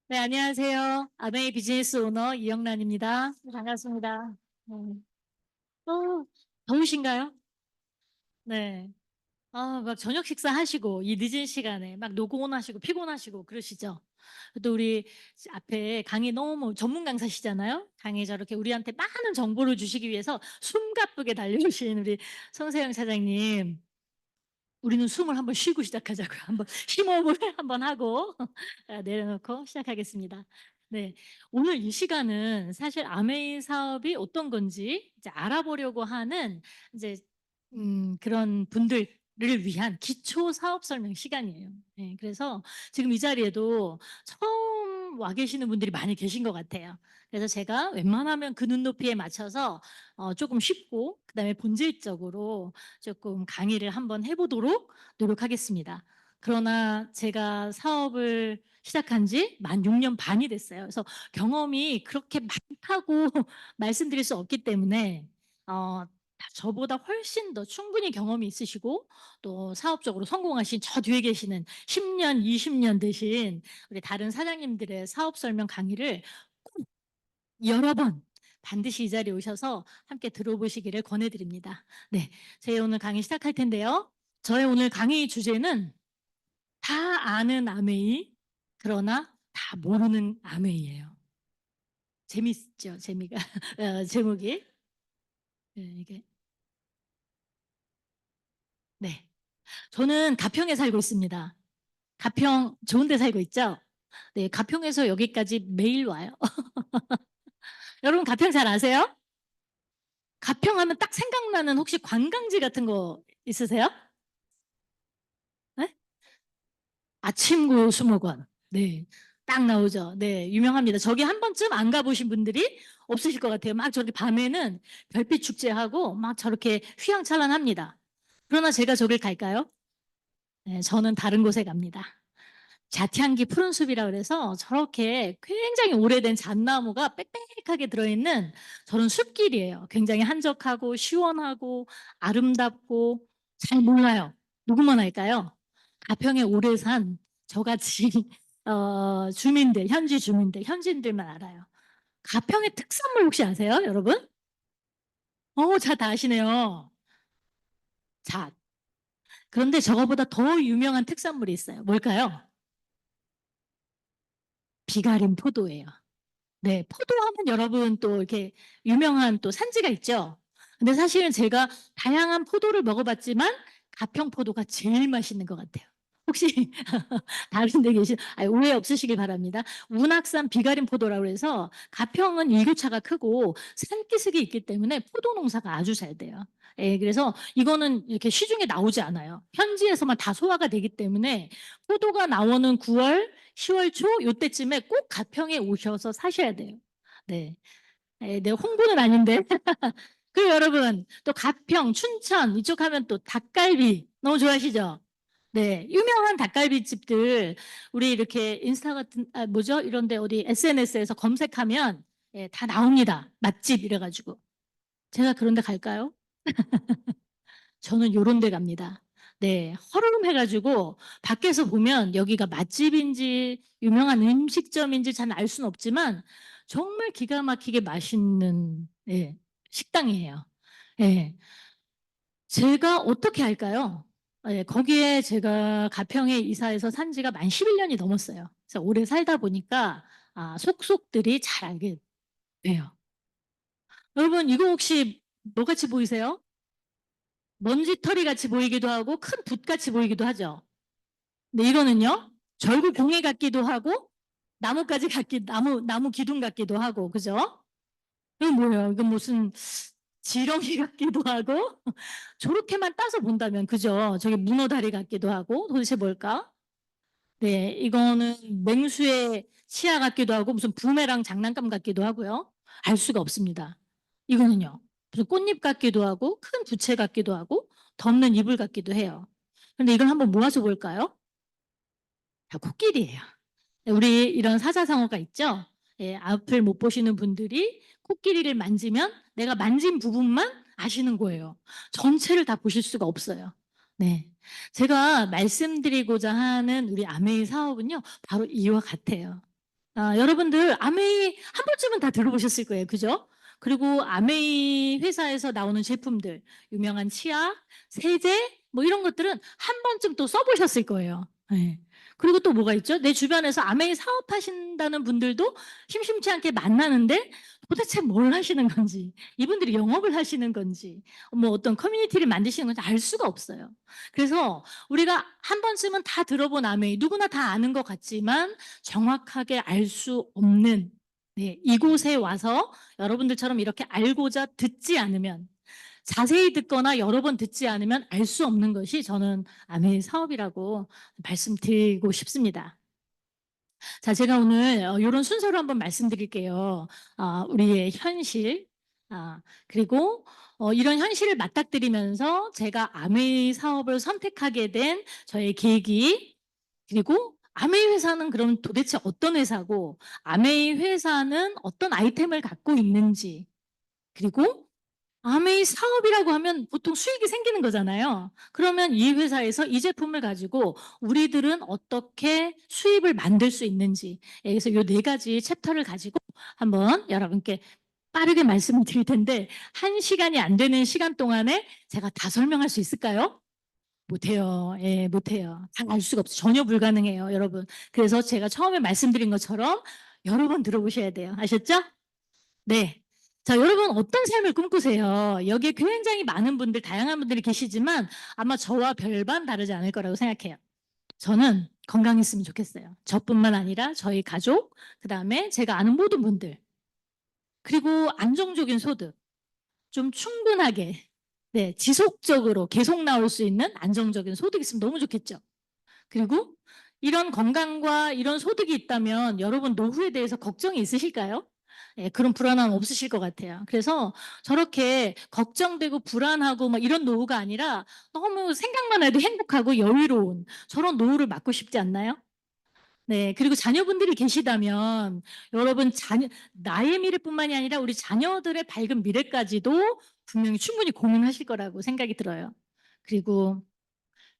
네, 안녕하세요. 아메이 비즈니스 오너 이영란입니다. 반갑습니다. 더우신가요? 네. 막 저녁 식사하시고, 이 늦은 시간에 막 노곤하시고, 피곤하시고, 그러시죠? 또 우리 앞에 강의 너무 전문 강사시잖아요? 강의 저렇게 우리한테 많은 정보를 주시기 위해서 숨가쁘게 달려오신 우리 성세영 사장님. 우리는 숨을 한번 쉬고 시작하자고요. 한번 심호흡을 한번 하고 내려놓고 시작하겠습니다. 네, 오늘 이 시간은 사실 아메이 사업이 어떤 건지 이제 알아보려고 하는 이제 그런 분들을 위한 기초 사업 설명 시간이에요. 네, 그래서 지금 이 자리에도 처음 와 계시는 분들이 많이 계신 것 같아요. 그래서 제가 웬만하면 그 눈높이에 맞춰서 조금 쉽고 그다음에 본질적으로 조금 강의를 한번 해보도록 노력하겠습니다. 그러나 제가 사업을 시작한 지 만 6년 반이 됐어요. 그래서 경험이 그렇게 많다고 말씀드릴 수 없기 때문에 저보다 훨씬 더 충분히 경험이 있으시고 또 사업적으로 성공하신 저 뒤에 계시는 10년, 20년 되신 우리 다른 사장님들의 사업 설명 강의를 꼭 여러 번 반드시 이 자리에 오셔서 함께 들어보시기를 권해드립니다. 네, 제 오늘 강의 시작할 텐데요. 저의 오늘 강의 주제는 다 아는 아메이, 그러나 다 모르는 아메이예요. 재밌죠, 재미가. 제목이. 네, 이게. 네. 저는 가평에 살고 있습니다. 가평 좋은 데 살고 있죠? 네, 가평에서 여기까지 매일 와요. 여러분 가평 잘 아세요? 가평 하면 딱 생각나는 혹시 관광지 같은 거 있으세요? 네? 아침고 수목원. 네. 딱 나오죠. 네. 유명합니다. 저기 한 번쯤 안 가보신 분들이 없으실 것 같아요. 막 저렇게 밤에는 별빛 축제하고 막 저렇게 휘황찬란합니다. 그러나 제가 저길 갈까요? 네, 저는 다른 곳에 갑니다. 자티안기 푸른 숲이라 그래서 저렇게 굉장히 오래된 잣나무가 빽빽하게 들어있는 저런 숲길이에요. 굉장히 한적하고 시원하고 아름답고 잘 몰라요. 누구만 알까요? 가평에 오래 산 저같이 주민들, 현지 주민들, 현지인들만 알아요. 가평의 특산물 혹시 아세요, 여러분? 잘 다 아시네요. 자, 그런데 저거보다 더 유명한 특산물이 있어요. 뭘까요? 비가림 포도예요. 네, 포도하면 여러분 또 이렇게 유명한 또 산지가 있죠. 근데 사실은 제가 다양한 포도를 먹어봤지만 가평 포도가 제일 맛있는 것 같아요. 혹시 다른 데 계신 오해 없으시길 바랍니다. 운악산 비가림 포도라고 해서 가평은 일교차가 크고 산기슭이 있기 때문에 포도 농사가 아주 잘 돼요. 예, 그래서 이거는 이렇게 시중에 나오지 않아요. 현지에서만 다 소화가 되기 때문에 포도가 나오는 9월, 10월 초 요때쯤에 꼭 가평에 오셔서 사셔야 돼요. 네. 예, 내 홍보는 아닌데. 그리고 여러분 또 가평, 춘천 이쪽 하면 또 닭갈비 너무 좋아하시죠? 네, 유명한 닭갈비 집들 우리 이렇게 인스타 같은 뭐죠? 이런데 어디 SNS에서 검색하면 예, 다 나옵니다. 맛집 이래가지고 제가 그런 데 갈까요? 저는 요런 데 갑니다. 네, 허름해가지고 밖에서 보면 여기가 맛집인지 유명한 음식점인지 잘 알 수는 없지만 정말 기가 막히게 맛있는 예, 식당이에요. 예, 제가 어떻게 할까요? 예, 거기에 제가 가평에 이사해서 산 지가 만 11년이 넘었어요. 그래서 오래 살다 보니까 속속들이 잘 알게 돼요. 여러분 이거 혹시 뭐같이 보이세요? 먼지털이 같이 보이기도 하고 큰 붓같이 보이기도 하죠. 근데 이거는요. 절구 종이 같기도 하고 나뭇가지 같기 나무 기둥 같기도 하고 그죠? 이건 뭐예요? 이건 무슨 지렁이 같기도 하고 저렇게만 따서 본다면 그죠? 저게 문어다리 같기도 하고 도대체 뭘까? 네, 이거는 맹수의 치아 같기도 하고 무슨 부메랑 장난감 같기도 하고요. 알 수가 없습니다. 이거는요. 무슨 꽃잎 같기도 하고 큰 부채 같기도 하고 덮는 이불 같기도 해요. 근데 이걸 한번 모아서 볼까요? 다 코끼리예요. 우리 이런 사자성어가 있죠? 예, 앞을 못 보시는 분들이 코끼리를 만지면 내가 만진 부분만 아시는 거예요. 전체를 다 보실 수가 없어요. 네. 제가 말씀드리고자 하는 우리 아메이 사업은요, 바로 이와 같아요. 여러분들 아메이 한 번쯤은 다 들어보셨을 거예요. 그죠? 그리고 아메이 회사에서 나오는 제품들, 유명한 치약, 세제, 뭐 이런 것들은 한 번쯤 또 써보셨을 거예요. 네. 그리고 또 뭐가 있죠? 내 주변에서 아메이 사업하신다는 분들도 심심치 않게 만나는데 도대체 뭘 하시는 건지, 이분들이 영업을 하시는 건지, 뭐 어떤 커뮤니티를 만드시는 건지 알 수가 없어요. 그래서 우리가 한 번쯤은 다 들어본 아메이, 누구나 다 아는 것 같지만 정확하게 알 수 없는, 네, 이곳에 와서 여러분들처럼 이렇게 알고자 듣지 않으면, 자세히 듣거나 여러 번 듣지 않으면 알 수 없는 것이 저는 아메이 사업이라고 말씀드리고 싶습니다. 자, 제가 오늘 이런 순서로 한번 말씀드릴게요. 우리의 현실, 그리고 이런 현실을 맞닥뜨리면서 제가 아메이 사업을 선택하게 된 저의 계기, 그리고 아메이 회사는 그럼 도대체 어떤 회사고, 아메이 회사는 어떤 아이템을 갖고 있는지, 그리고 아메이 사업이라고 하면 보통 수익이 생기는 거잖아요. 그러면 이 회사에서 이 제품을 가지고 우리들은 어떻게 수입을 만들 수 있는지, 그래서 이 네 가지 챕터를 가지고 한번 여러분께 빠르게 말씀을 드릴 텐데, 한 시간이 안 되는 시간 동안에 제가 다 설명할 수 있을까요? 못해요. 예, 못해요. 다 알 수가 없어요. 전혀 불가능해요, 여러분. 그래서 제가 처음에 말씀드린 것처럼 여러 번 들어보셔야 돼요. 아셨죠? 네. 자, 여러분 어떤 삶을 꿈꾸세요? 여기에 굉장히 많은 분들, 다양한 분들이 계시지만 아마 저와 별반 다르지 않을 거라고 생각해요. 저는 건강했으면 좋겠어요. 저뿐만 아니라 저희 가족, 그다음에 제가 아는 모든 분들, 그리고 안정적인 소득, 좀 충분하게, 네, 지속적으로 계속 나올 수 있는 안정적인 소득이 있으면 너무 좋겠죠. 그리고 이런 건강과 이런 소득이 있다면 여러분 노후에 대해서 걱정이 있으실까요? 예, 그런 불안함 없으실 것 같아요. 그래서 저렇게 걱정되고 불안하고 막 이런 노후가 아니라 너무 생각만 해도 행복하고 여유로운 저런 노후를 맞고 싶지 않나요? 네, 그리고 자녀분들이 계시다면 여러분 나의 미래뿐만이 아니라 우리 자녀들의 밝은 미래까지도 분명히 충분히 고민하실 거라고 생각이 들어요. 그리고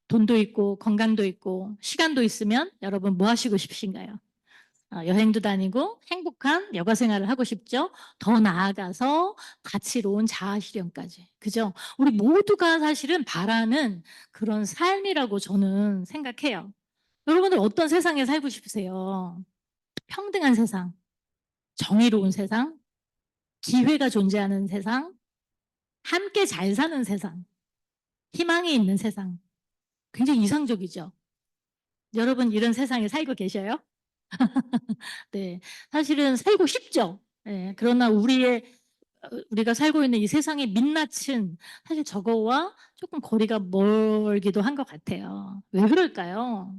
돈도 있고 건강도 있고 시간도 있으면 여러분 뭐 하시고 싶으신가요? 여행도 다니고 행복한 여가 생활을 하고 싶죠? 더 나아가서 가치로운 자아 실현까지. 그죠? 우리 모두가 사실은 바라는 그런 삶이라고 저는 생각해요. 여러분들 어떤 세상에 살고 싶으세요? 평등한 세상, 정의로운 세상, 기회가 존재하는 세상, 함께 잘 사는 세상, 희망이 있는 세상. 굉장히 이상적이죠? 여러분 이런 세상에 살고 계셔요? 네, 사실은 살고 싶죠. 예, 그러나 우리가 살고 있는 이 세상의 민낯은 사실 저거와 조금 거리가 멀기도 한 것 같아요. 왜 그럴까요?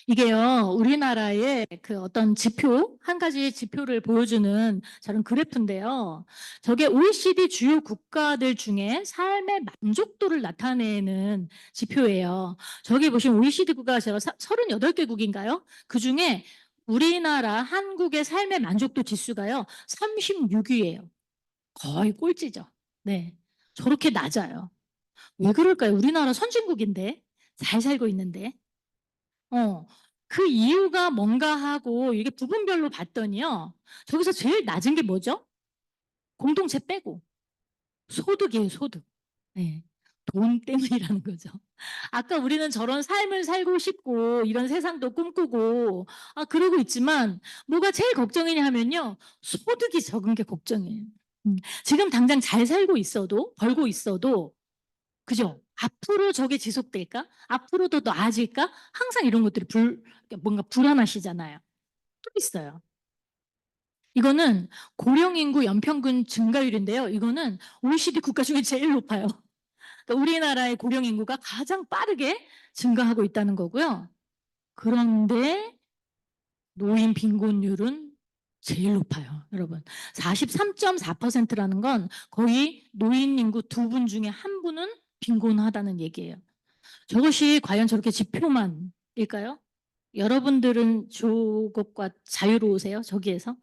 이게요, 우리나라의 그 어떤 지표, 한 가지 지표를 보여주는 저런 그래프인데요. 저게 OECD 주요 국가들 중에 삶의 만족도를 나타내는 지표예요. 저기 보시면 OECD 국가가 제가 38개국인가요? 그 중에 우리나라, 한국의 삶의 만족도 지수가요, 36위예요. 거의 꼴찌죠. 네. 저렇게 낮아요. 왜 그럴까요? 우리나라 선진국인데, 잘 살고 있는데. 어, 그 이유가 뭔가 하고 이게 부분별로 봤더니요. 저기서 제일 낮은 게 뭐죠? 공동체 빼고 소득이에요, 소득. 네. 돈 때문이라는 거죠. 아까 우리는 저런 삶을 살고 싶고 이런 세상도 꿈꾸고 그러고 있지만 뭐가 제일 걱정이냐 하면요. 소득이 적은 게 걱정이에요. 지금 당장 잘 살고 있어도 벌고 있어도 그죠? 앞으로 저게 지속될까? 앞으로도 나아질까? 항상 이런 것들이 뭔가 불안하시잖아요. 또 있어요. 이거는 고령 인구 연평균 증가율인데요. 이거는 OECD 국가 중에 제일 높아요. 그러니까 우리나라의 고령 인구가 가장 빠르게 증가하고 있다는 거고요. 그런데 노인 빈곤율은 제일 높아요, 여러분. 43.4%라는 건 거의 노인 인구 두 분 중에 한 분은 빈곤하다는 얘기예요. 저것이 과연 저렇게 지표만일까요? 여러분들은 저것과 자유로우세요? 저기에서?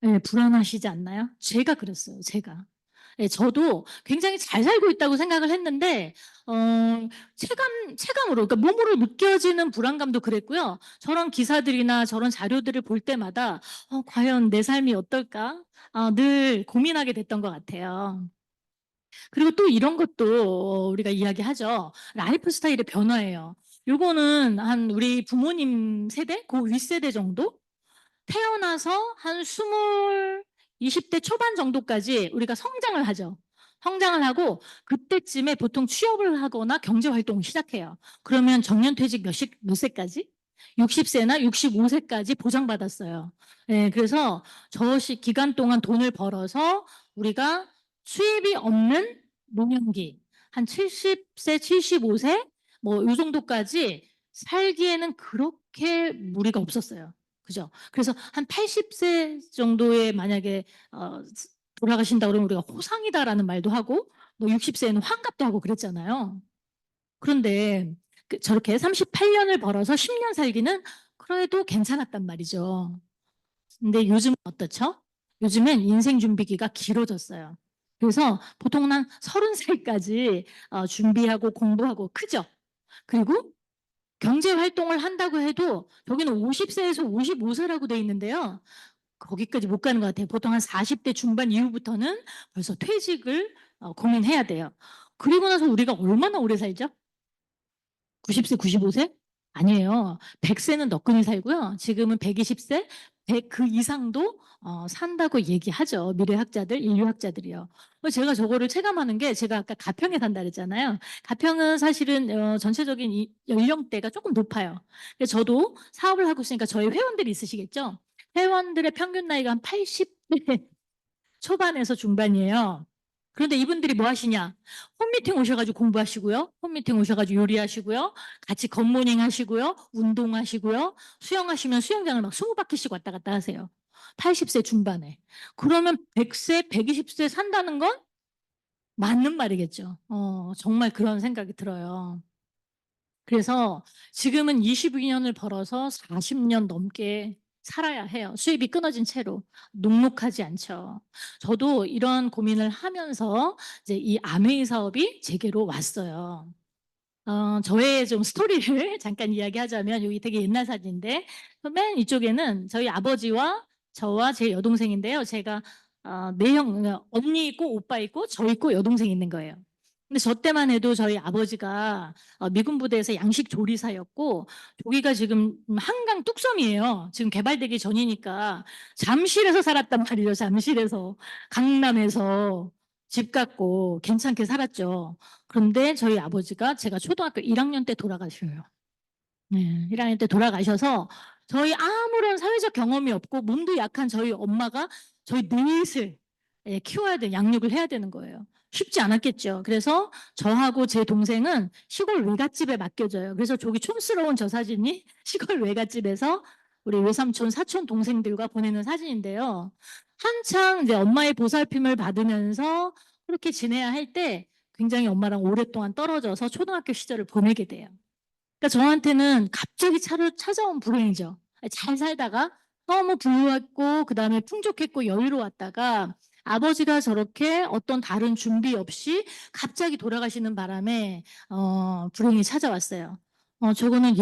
네, 불안하시지 않나요? 제가 그랬어요. 제가. 예, 저도 굉장히 잘 살고 있다고 생각을 했는데, 어, 체감으로, 그러니까 몸으로 느껴지는 불안감도 그랬고요. 저런 기사들이나 저런 자료들을 볼 때마다, 과연 내 삶이 어떨까? 늘 고민하게 됐던 것 같아요. 그리고 또 이런 것도 우리가 이야기하죠. 라이프 스타일의 변화예요. 요거는 한 우리 부모님 세대, 그 윗세대 정도? 태어나서 한 20대 초반 정도까지 우리가 성장을 하죠. 성장을 하고 그때쯤에 보통 취업을 하거나 경제 활동을 시작해요. 그러면 정년퇴직 몇 세까지? 60세나 65세까지 보장받았어요. 예, 그래서 저 기간 동안 돈을 벌어서 우리가 수입이 없는 노년기, 한 70세, 75세, 뭐, 요 정도까지 살기에는 그렇게 무리가 없었어요. 그죠? 그래서 한 80세 정도에 만약에 돌아가신다 그러면 우리가 호상이다라는 말도 하고 뭐 60세에는 환갑도 하고 그랬잖아요. 그런데 저렇게 38년을 벌어서 10년 살기는 그래도 괜찮았단 말이죠. 근데 요즘은 어떻죠? 요즘엔 인생 준비기가 길어졌어요. 그래서 보통은 한 30살까지 준비하고 공부하고 크죠. 그리고 경제 활동을 한다고 해도 여기는 50세에서 55세라고 돼 있는데요. 거기까지 못 가는 것 같아요. 보통 한 40대 중반 이후부터는 벌써 퇴직을 고민해야 돼요. 그리고 나서 우리가 얼마나 오래 살죠? 90세, 95세? 아니에요. 100세는 너끈히 살고요. 지금은 120세, 100 그 이상도 산다고 얘기하죠. 미래학자들, 인류학자들이요. 제가 저거를 체감하는 게 제가 아까 가평에 산다 그랬잖아요. 가평은 사실은 전체적인 연령대가 조금 높아요. 저도 사업을 하고 있으니까 저희 회원들이 있으시겠죠? 회원들의 평균 나이가 한 80대 초반에서 중반이에요. 그런데 이분들이 뭐 하시냐? 홈미팅 오셔가지고 공부하시고요. 홈미팅 오셔가지고 요리하시고요. 같이 굿모닝 하시고요. 운동하시고요. 수영하시면 수영장을 막 20바퀴씩 왔다 갔다 하세요. 80세 중반에. 그러면 100세, 120세 산다는 건 맞는 말이겠죠. 정말 그런 생각이 들어요. 그래서 지금은 22년을 벌어서 40년 넘게 살아야 해요. 수입이 끊어진 채로. 녹록하지 않죠. 저도 이런 고민을 하면서 이제 이 아메이 사업이 제게로 왔어요. 저의 좀 스토리를 잠깐 이야기하자면 여기 되게 옛날 사진인데 맨 이쪽에는 저희 아버지와 저와 제 여동생인데요. 제가 언니 있고 오빠 있고 저 있고 여동생 있는 거예요. 근데 저 때만 해도 저희 아버지가 미군 부대에서 양식 조리사였고 저기가 지금 한강 뚝섬이에요. 지금 개발되기 전이니까 잠실에서 살았단 말이죠. 잠실에서 강남에서 집 갖고 괜찮게 살았죠. 그런데 저희 아버지가 제가 초등학교 1학년 때 돌아가셔요. 네, 1학년 때 돌아가셔서 저희 아무런 사회적 경험이 없고 몸도 약한 저희 엄마가 저희 넷을 키워야 돼, 양육을 해야 되는 거예요. 쉽지 않았겠죠. 그래서 저하고 제 동생은 시골 외갓집에 맡겨져요. 그래서 저기 촌스러운 저 사진이 시골 외갓집에서 우리 외삼촌, 사촌 동생들과 보내는 사진인데요. 한창 이제 엄마의 보살핌을 받으면서 그렇게 지내야 할 때 굉장히 엄마랑 오랫동안 떨어져서 초등학교 시절을 보내게 돼요. 그러니까 저한테는 갑자기 찾아온 불행이죠. 잘 살다가 너무 부유했고 그다음에 풍족했고 여유로웠다가 아버지가 저렇게 어떤 다른 준비 없이 갑자기 돌아가시는 바람에 불행이 찾아왔어요. 저거는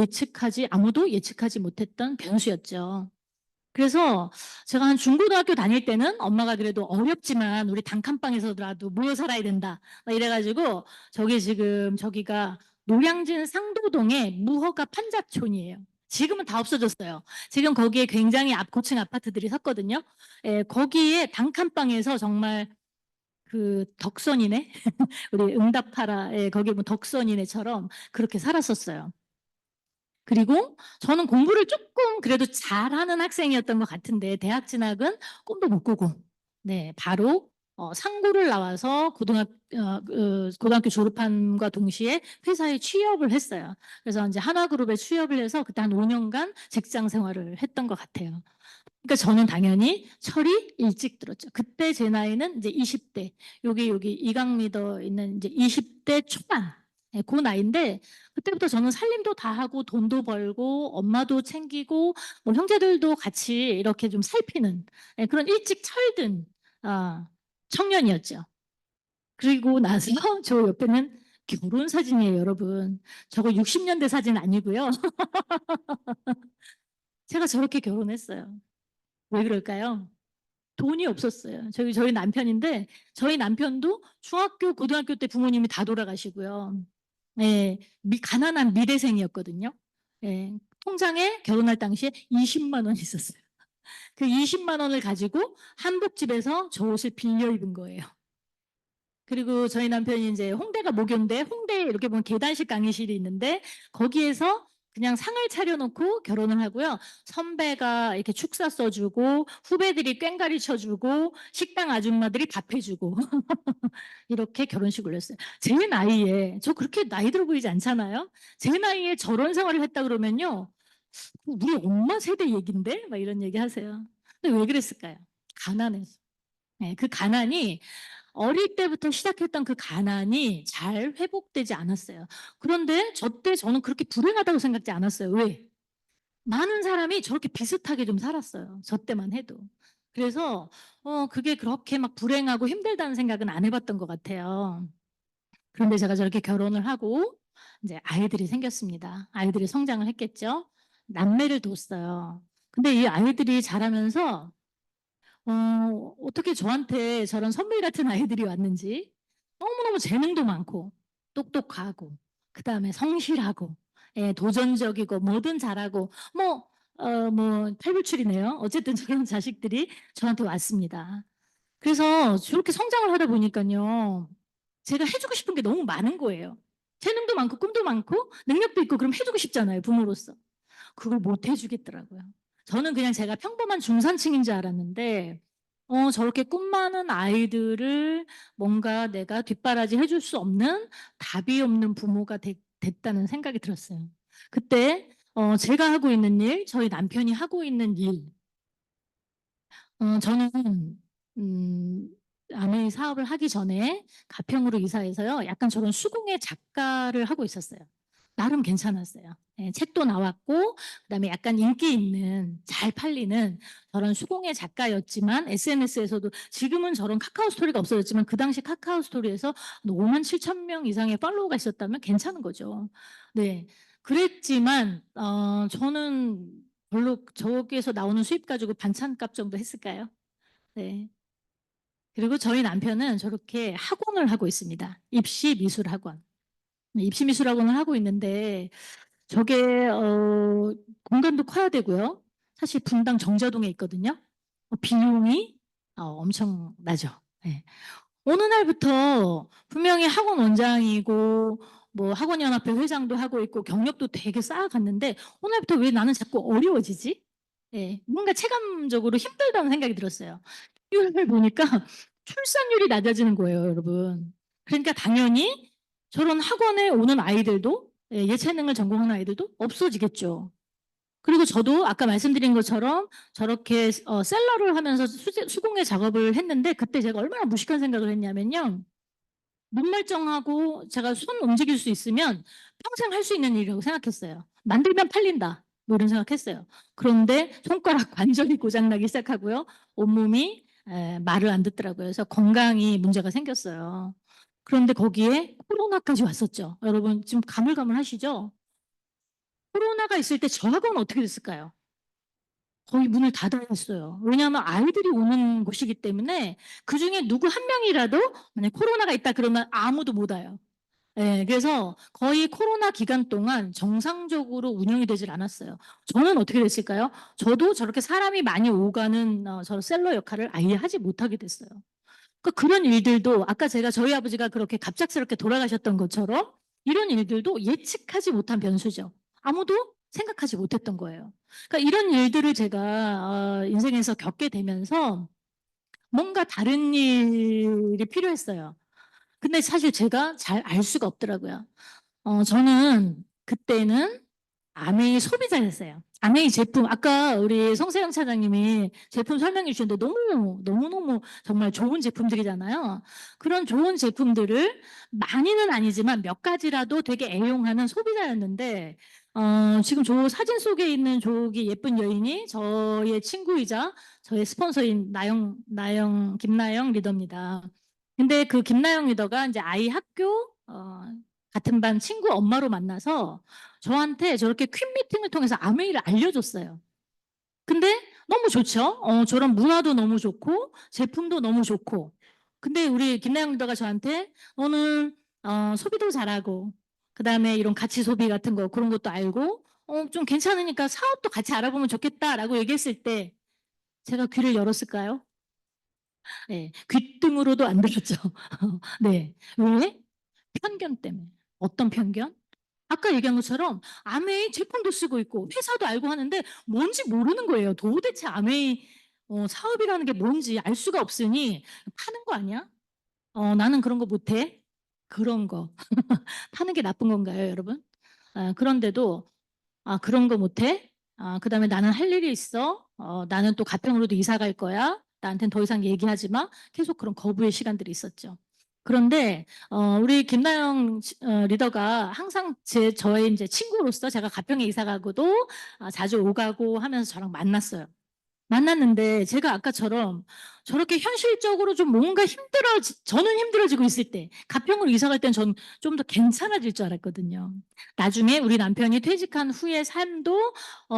아무도 예측하지 못했던 변수였죠. 그래서 제가 한 중고등학교 다닐 때는 엄마가 그래도 어렵지만 우리 단칸방에서라도 모여 살아야 된다. 막 이래가지고 저기가 노량진 상도동의 무허가 판자촌이에요. 지금은 다 없어졌어요. 지금 거기에 굉장히 고층 아파트들이 섰거든요. 거기에 단칸방에서 정말 그 덕선이네. 우리 응답하라. 거기 뭐 덕선이네처럼 그렇게 살았었어요. 그리고 저는 공부를 조금 그래도 잘하는 학생이었던 것 같은데 대학 진학은 꿈도 못 꾸고 네 바로 상고를 나와서 고등학교 졸업함과 동시에 회사에 취업을 했어요. 그래서 이제 한화그룹에 취업을 해서 그때 한 5년간 직장 생활을 했던 것 같아요. 그러니까 저는 당연히 철이 일찍 들었죠. 그때 제 나이는 이제 20대. 여기 이강미더 있는 이제 20대 초반. 예, 그 나이인데 그때부터 저는 살림도 다 하고 돈도 벌고 엄마도 챙기고 뭐 형제들도 같이 이렇게 좀 살피는 그런 일찍 철든 청년이었죠. 그리고 나서 저 옆에는 결혼 사진이에요, 여러분. 저거 60년대 사진 아니고요. 제가 저렇게 결혼했어요. 왜 그럴까요? 돈이 없었어요. 저희 남편인데 저희 남편도 중학교, 고등학교 때 부모님이 다 돌아가시고요. 예, 가난한 미대생이었거든요. 예, 통장에 결혼할 당시에 20만 원 있었어요. 그 20만 원을 가지고 한복집에서 저 옷을 빌려 입은 거예요. 그리고 저희 남편이 이제 홍대가 모교인데 홍대에 이렇게 보면 계단식 강의실이 있는데 거기에서 그냥 상을 차려놓고 결혼을 하고요. 선배가 이렇게 축사 써주고 후배들이 꽹가리 쳐주고 식당 아줌마들이 밥 해주고 이렇게 결혼식을 했어요. 제 나이에 저 그렇게 나이 들어 보이지 않잖아요. 제 나이에 저런 생활을 했다 그러면요. 우리 엄마 세대 얘긴데? 막 이런 얘기 하세요. 근데 왜 그랬을까요? 가난해서. 네, 그 가난이 어릴 때부터 시작했던 그 가난이 잘 회복되지 않았어요. 그런데 저 때 저는 그렇게 불행하다고 생각지 않았어요. 왜? 많은 사람이 저렇게 비슷하게 좀 살았어요. 저 때만 해도. 그래서 그게 그렇게 막 불행하고 힘들다는 생각은 안 해봤던 것 같아요. 그런데 제가 저렇게 결혼을 하고 이제 아이들이 생겼습니다. 아이들이 성장을 했겠죠. 남매를 뒀어요. 근데 이 아이들이 자라면서 어떻게 저한테 저런 선물 같은 아이들이 왔는지 너무너무 재능도 많고 똑똑하고 그다음에 성실하고 예, 도전적이고 뭐든 잘하고 뭐 팔불출이네요. 어쨌든 저런 자식들이 저한테 왔습니다. 그래서 저렇게 성장을 하다 보니까요. 제가 해주고 싶은 게 너무 많은 거예요. 재능도 많고 꿈도 많고 능력도 있고 그럼 해주고 싶잖아요. 부모로서. 그걸 못 해주겠더라고요. 저는 그냥 제가 평범한 중산층인 줄 알았는데 저렇게 꿈 많은 아이들을 뭔가 내가 뒷바라지 해줄 수 없는 답이 없는 부모가 됐다는 생각이 들었어요. 그때 제가 하고 있는 일, 저희 남편이 하고 있는 일, 저는 음, 아메이 사업을 하기 전에 가평으로 이사해서요. 약간 저런 수공예 작가를 하고 있었어요. 나름 괜찮았어요. 예, 책도 나왔고 그다음에 약간 인기 있는 잘 팔리는 저런 수공예 작가였지만 SNS에서도 지금은 저런 카카오 스토리가 없어졌지만 그 당시 카카오 스토리에서 5만 7천 명 이상의 팔로워가 있었다면 괜찮은 거죠. 네. 그랬지만 저는 별로 저기에서 나오는 수입 가지고 반찬값 정도 했을까요? 네. 그리고 저희 남편은 저렇게 학원을 하고 있습니다. 입시 미술 학원. 입시 미술 학원을 하고 있는데 저게 공간도 커야 되고요. 사실 분당 정자동에 있거든요. 비용이 엄청나죠. 네. 어느 날부터 분명히 학원 원장이고 뭐 학원연합회 회장도 하고 있고 경력도 되게 쌓아갔는데 어느 날부터 왜 나는 자꾸 어려워지지? 예, 뭔가 체감적으로 힘들다는 생각이 들었어요. 수요일 보니까 출산율이 낮아지는 거예요, 여러분. 그러니까 당연히 저런 학원에 오는 아이들도 예체능을 전공하는 아이들도 없어지겠죠. 그리고 저도 아까 말씀드린 것처럼 저렇게 셀러를 하면서 수공예 작업을 했는데 그때 제가 얼마나 무식한 생각을 했냐면요. 눈멀쩡하고 제가 손 움직일 수 있으면 평생 할 수 있는 일이라고 생각했어요. 만들면 팔린다. 뭐 이런 생각했어요. 그런데 손가락 관절이 고장나기 시작하고요. 온몸이 말을 안 듣더라고요. 그래서 건강이 문제가 생겼어요. 그런데 거기에 코로나까지 왔었죠. 여러분 지금 가물가물하시죠? 코로나가 있을 때 저 학원 어떻게 됐을까요? 거의 문을 닫아야 했어요. 왜냐하면 아이들이 오는 곳이기 때문에 그중에 누구 한 명이라도 만약 코로나가 있다 그러면 아무도 못 와요. 네, 그래서 거의 코로나 기간 동안 정상적으로 운영이 되질 않았어요. 저는 어떻게 됐을까요? 저도 저렇게 사람이 많이 오가는 저 셀러 역할을 아예 하지 못하게 됐어요. 그러니까 그런 일들도 아까 제가 저희 아버지가 그렇게 갑작스럽게 돌아가셨던 것처럼 이런 일들도 예측하지 못한 변수죠. 아무도 생각하지 못했던 거예요. 그러니까 이런 일들을 제가 인생에서 겪게 되면서 뭔가 다른 일이 필요했어요. 근데 사실 제가 잘 알 수가 없더라고요. 저는 그때는 아메이 소비자였어요. 아메이 제품, 아까 우리 성세영 차장님이 제품 설명해 주셨는데 너무너무 정말 좋은 제품들이잖아요. 그런 좋은 제품들을 많이는 아니지만 몇 가지라도 되게 애용하는 소비자였는데, 지금 저 사진 속에 있는 저기 예쁜 여인이 저의 친구이자 저의 스폰서인 김나영 리더입니다. 근데 그 김나영 리더가 이제 아이 학교 같은 반 친구 엄마로 만나서 저한테 저렇게 퀸 미팅을 통해서 아메이를 알려줬어요. 근데 너무 좋죠. 저런 문화도 너무 좋고 제품도 너무 좋고. 근데 우리 김나영 리더가 저한테 너는 소비도 잘하고 그다음에 이런 가치 소비 같은 거 그런 것도 알고 좀 괜찮으니까 사업도 같이 알아보면 좋겠다라고 얘기했을 때 제가 귀를 열었을까요? 네, 귓등으로도 안 들었죠. 네, 왜? 편견 때문에. 어떤 편견? 아까 얘기한 것처럼 아메이 제품도 쓰고 있고 회사도 알고 하는데 뭔지 모르는 거예요. 도대체 아메이 사업이라는 게 뭔지 알 수가 없으니 파는 거 아니야? 나는 그런 거 못해. 그런 거. 파는 게 나쁜 건가요, 여러분? 그런데도 그런 거 못해? 그다음에 나는 할 일이 있어. 나는 또 가평으로도 이사 갈 거야. 나한테는 더 이상 얘기하지 마. 계속 그런 거부의 시간들이 있었죠. 그런데 우리 김나영 리더가 항상 저의 이제 친구로서 제가 가평에 이사 가고도 자주 오가고 하면서 저랑 만났어요. 만났는데 제가 아까처럼 저렇게 현실적으로 좀 뭔가 저는 힘들어지고 있을 때 가평으로 이사 갈 땐 전 좀 더 괜찮아질 줄 알았거든요. 나중에 우리 남편이 퇴직한 후의 삶도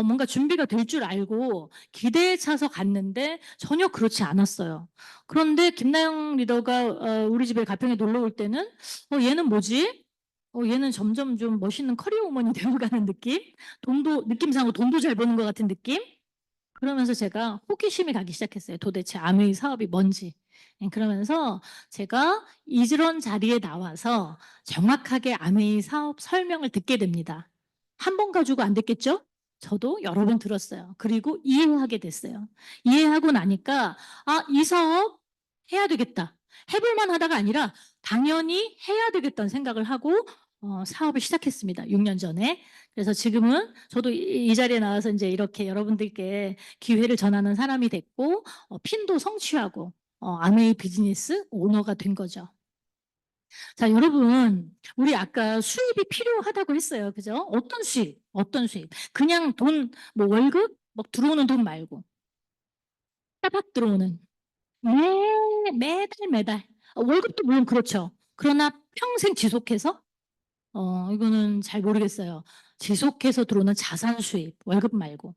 뭔가 준비가 될 줄 알고 기대에 차서 갔는데 전혀 그렇지 않았어요. 그런데 김나영 리더가 우리 집에 가평에 놀러 올 때는 얘는 뭐지? 얘는 점점 좀 멋있는 커리어 우먼이 되어가는 느낌? 느낌상으로 돈도 잘 버는 것 같은 느낌? 그러면서 제가 호기심이 가기 시작했어요. 도대체 아메이 사업이 뭔지. 그러면서 제가 이런 자리에 나와서 정확하게 아메이 사업 설명을 듣게 됩니다. 한 번 가지고 안 됐겠죠? 저도 여러 번 들었어요. 그리고 이해하게 됐어요. 이해하고 나니까 이 사업 해야 되겠다. 해볼만 하다가 아니라 당연히 해야 되겠다는 생각을 하고 사업을 시작했습니다. 6년 전에. 그래서 지금은 저도 이 자리에 나와서 이제 이렇게 여러분들께 기회를 전하는 사람이 됐고 핀도 성취하고 아메이 비즈니스 오너가 된 거죠. 자, 여러분, 우리 아까 수입이 필요하다고 했어요. 그죠? 어떤 수입? 어떤 수입? 그냥 돈, 뭐 월급? 뭐 들어오는 돈 말고 따박 들어오는 매달 매달 월급도 물론 그렇죠. 그러나 평생 지속해서 이거는 잘 모르겠어요. 지속해서 들어오는 자산 수입, 월급 말고.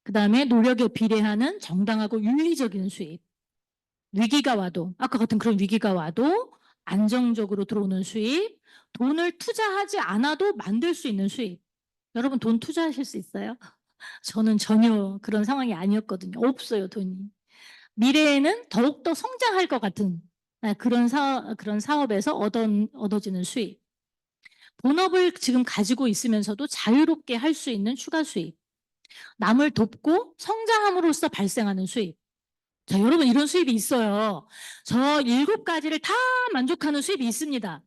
그다음에 노력에 비례하는 정당하고 윤리적인 수입. 위기가 와도, 아까 같은 그런 위기가 와도 안정적으로 들어오는 수입, 돈을 투자하지 않아도 만들 수 있는 수입. 여러분 돈 투자하실 수 있어요? 저는 전혀 그런 상황이 아니었거든요. 없어요, 돈이. 미래에는 더욱더 성장할 것 같은 그런 사업에서 얻어지는 수입. 본업을 지금 가지고 있으면서도 자유롭게 할 수 있는 추가 수입. 남을 돕고 성장함으로써 발생하는 수입. 자, 여러분 이런 수입이 있어요. 저 7가지를 다 만족하는 수입이 있습니다.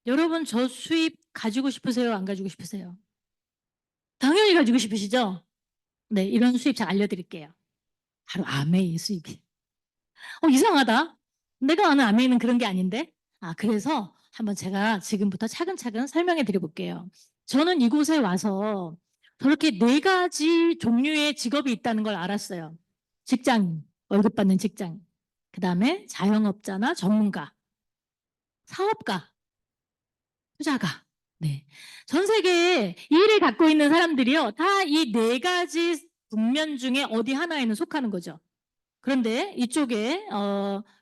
여러분 저 수입 가지고 싶으세요? 안 가지고 싶으세요? 당연히 가지고 싶으시죠? 네, 이런 수입 잘 알려드릴게요. 바로 아메이 수입이. 이상하다. 내가 아는 아메이는 그런 게 아닌데. 그래서 한번 제가 지금부터 차근차근 설명해 드려볼게요. 저는 이곳에 와서 저렇게 4가지 종류의 직업이 있다는 걸 알았어요. 직장인, 월급 받는 직장인. 그 다음에 자영업자나 전문가, 사업가, 투자가. 네. 전 세계에 이 일을 갖고 있는 사람들이요. 다 이 4가지 국면 중에 어디 하나에는 속하는 거죠. 그런데 이쪽에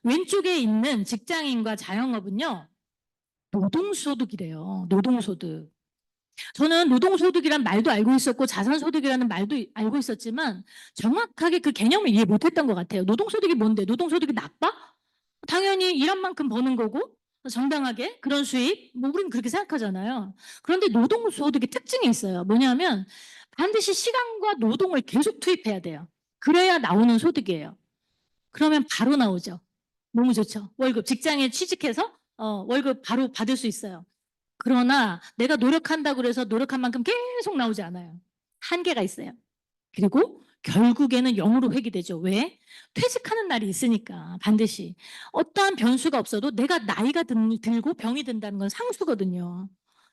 왼쪽에 있는 직장인과 자영업은요. 노동소득이래요. 노동소득. 저는 노동소득이란 말도 알고 있었고 자산소득이라는 말도 알고 있었지만 정확하게 그 개념을 이해 못했던 것 같아요. 노동소득이 뭔데? 노동소득이 나빠? 당연히 일한 만큼 버는 거고 정당하게 그런 수입 뭐 우리는 그렇게 생각하잖아요. 그런데 노동소득의 특징이 있어요. 뭐냐면 반드시 시간과 노동을 계속 투입해야 돼요. 그래야 나오는 소득이에요. 그러면 바로 나오죠. 너무 좋죠. 월급 직장에 취직해서 월급 바로 받을 수 있어요. 그러나 내가 노력한다고 그래서 노력한 만큼 계속 나오지 않아요. 한계가 있어요. 그리고 결국에는 0으로 회귀되죠. 왜? 퇴직하는 날이 있으니까 반드시. 어떠한 변수가 없어도 내가 나이가 들고 병이 든다는 건 상수거든요.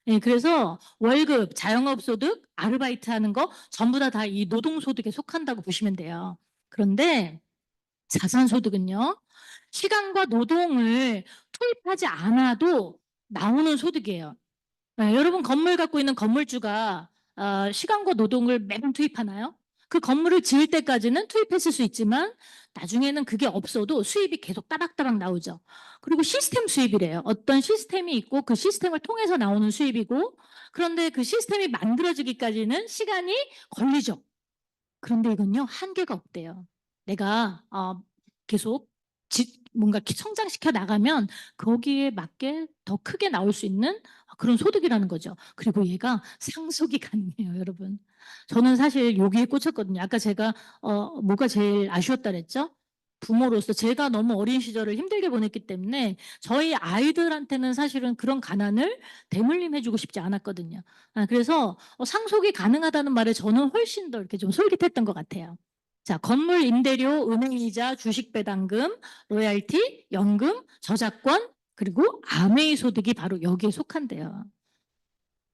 예, 그래서 월급, 자영업 소득, 아르바이트 하는 거 전부 다 이 노동소득에 속한다고 보시면 돼요. 그런데 자산소득은요. 시간과 노동을 투입하지 않아도 나오는 소득이에요. 네, 여러분 건물 갖고 있는 건물주가 시간과 노동을 매번 투입하나요? 그 건물을 지을 때까지는 투입했을 수 있지만 나중에는 그게 없어도 수입이 계속 따박따박 나오죠. 그리고 시스템 수입이래요. 어떤 시스템이 있고 그 시스템을 통해서 나오는 수입이고, 그런데 그 시스템이 만들어지기까지는 시간이 걸리죠. 그런데 이건요, 한계가 없대요. 내가 계속 뭔가 성장시켜 나가면 거기에 맞게 더 크게 나올 수 있는 그런 소득이라는 거죠. 그리고 얘가 상속이 가능해요, 여러분. 저는 사실 여기에 꽂혔거든요. 아까 제가 뭐가 제일 아쉬웠다 그랬죠? 부모로서 제가 너무 어린 시절을 힘들게 보냈기 때문에 저희 아이들한테는 사실은 그런 가난을 대물림해주고 싶지 않았거든요. 그래서 상속이 가능하다는 말에 저는 훨씬 더 이렇게 좀 솔깃했던 것 같아요. 자, 건물 임대료, 은행이자, 주식 배당금, 로얄티, 연금, 저작권, 그리고 아메이 소득이 바로 여기에 속한대요.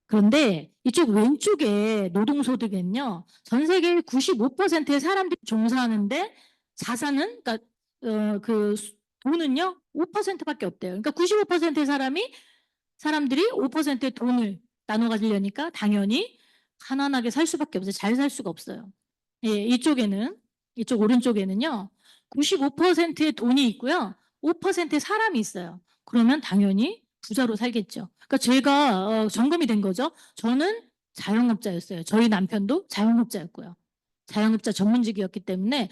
그런데 이쪽 왼쪽에 노동소득은요, 전 세계 95%의 사람들이 종사하는데 자산은, 그러니까 그 돈은요 5%밖에 없대요. 그러니까 95%의 사람들이 5%의 돈을 나눠 가지려니까 당연히 가난하게 살 수밖에 없어요. 잘 살 수가 없어요. 예, 이쪽 오른쪽에는요 95%의 돈이 있고요, 5%의 사람이 있어요. 그러면 당연히 부자로 살겠죠. 그러니까 제가 점검이 된 거죠. 저는 자영업자였어요. 저희 남편도 자영업자였고요. 자영업자 전문직이었기 때문에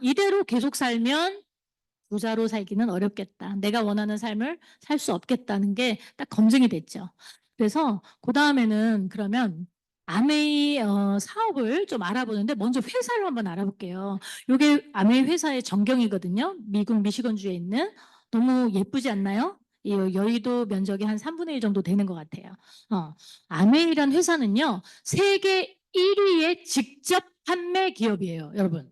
이대로 계속 살면 부자로 살기는 어렵겠다. 내가 원하는 삶을 살 수 없겠다는 게 딱 검증이 됐죠. 그래서 그 다음에는 그러면 아메이 사업을 좀 알아보는데 먼저 회사를 한번 알아볼게요. 이게 아메이 회사의 전경이거든요. 미국 미시건주에 있는. 너무 예쁘지 않나요? 이 여의도 면적이 한 3분의 1 정도 되는 것 같아요. 아메이란 회사는요, 세계 1위의 직접 판매 기업이에요, 여러분.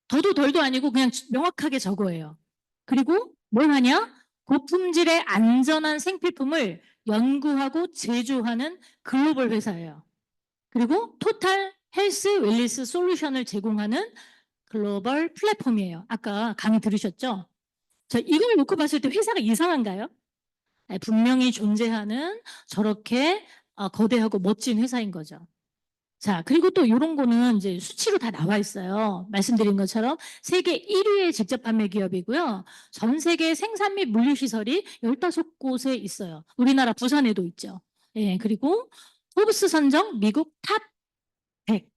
더도 덜도 아니고 그냥 명확하게 저거예요. 그리고 뭘 하냐? 고품질의 안전한 생필품을 연구하고 제조하는 글로벌 회사예요. 그리고 토탈 헬스 웰리스 솔루션을 제공하는 글로벌 플랫폼이에요. 아까 강의 들으셨죠? 자, 이걸 놓고 봤을 때 회사가 이상한가요? 분명히 존재하는 저렇게 거대하고 멋진 회사인 거죠. 자, 그리고 또 이런 거는 이제 수치로 다 나와 있어요. 말씀드린 것처럼 세계 1위의 직접 판매 기업이고요. 전 세계 생산 및 물류시설이 15곳에 있어요. 우리나라 부산에도 있죠. 예, 그리고 포브스 선정 미국 탑 100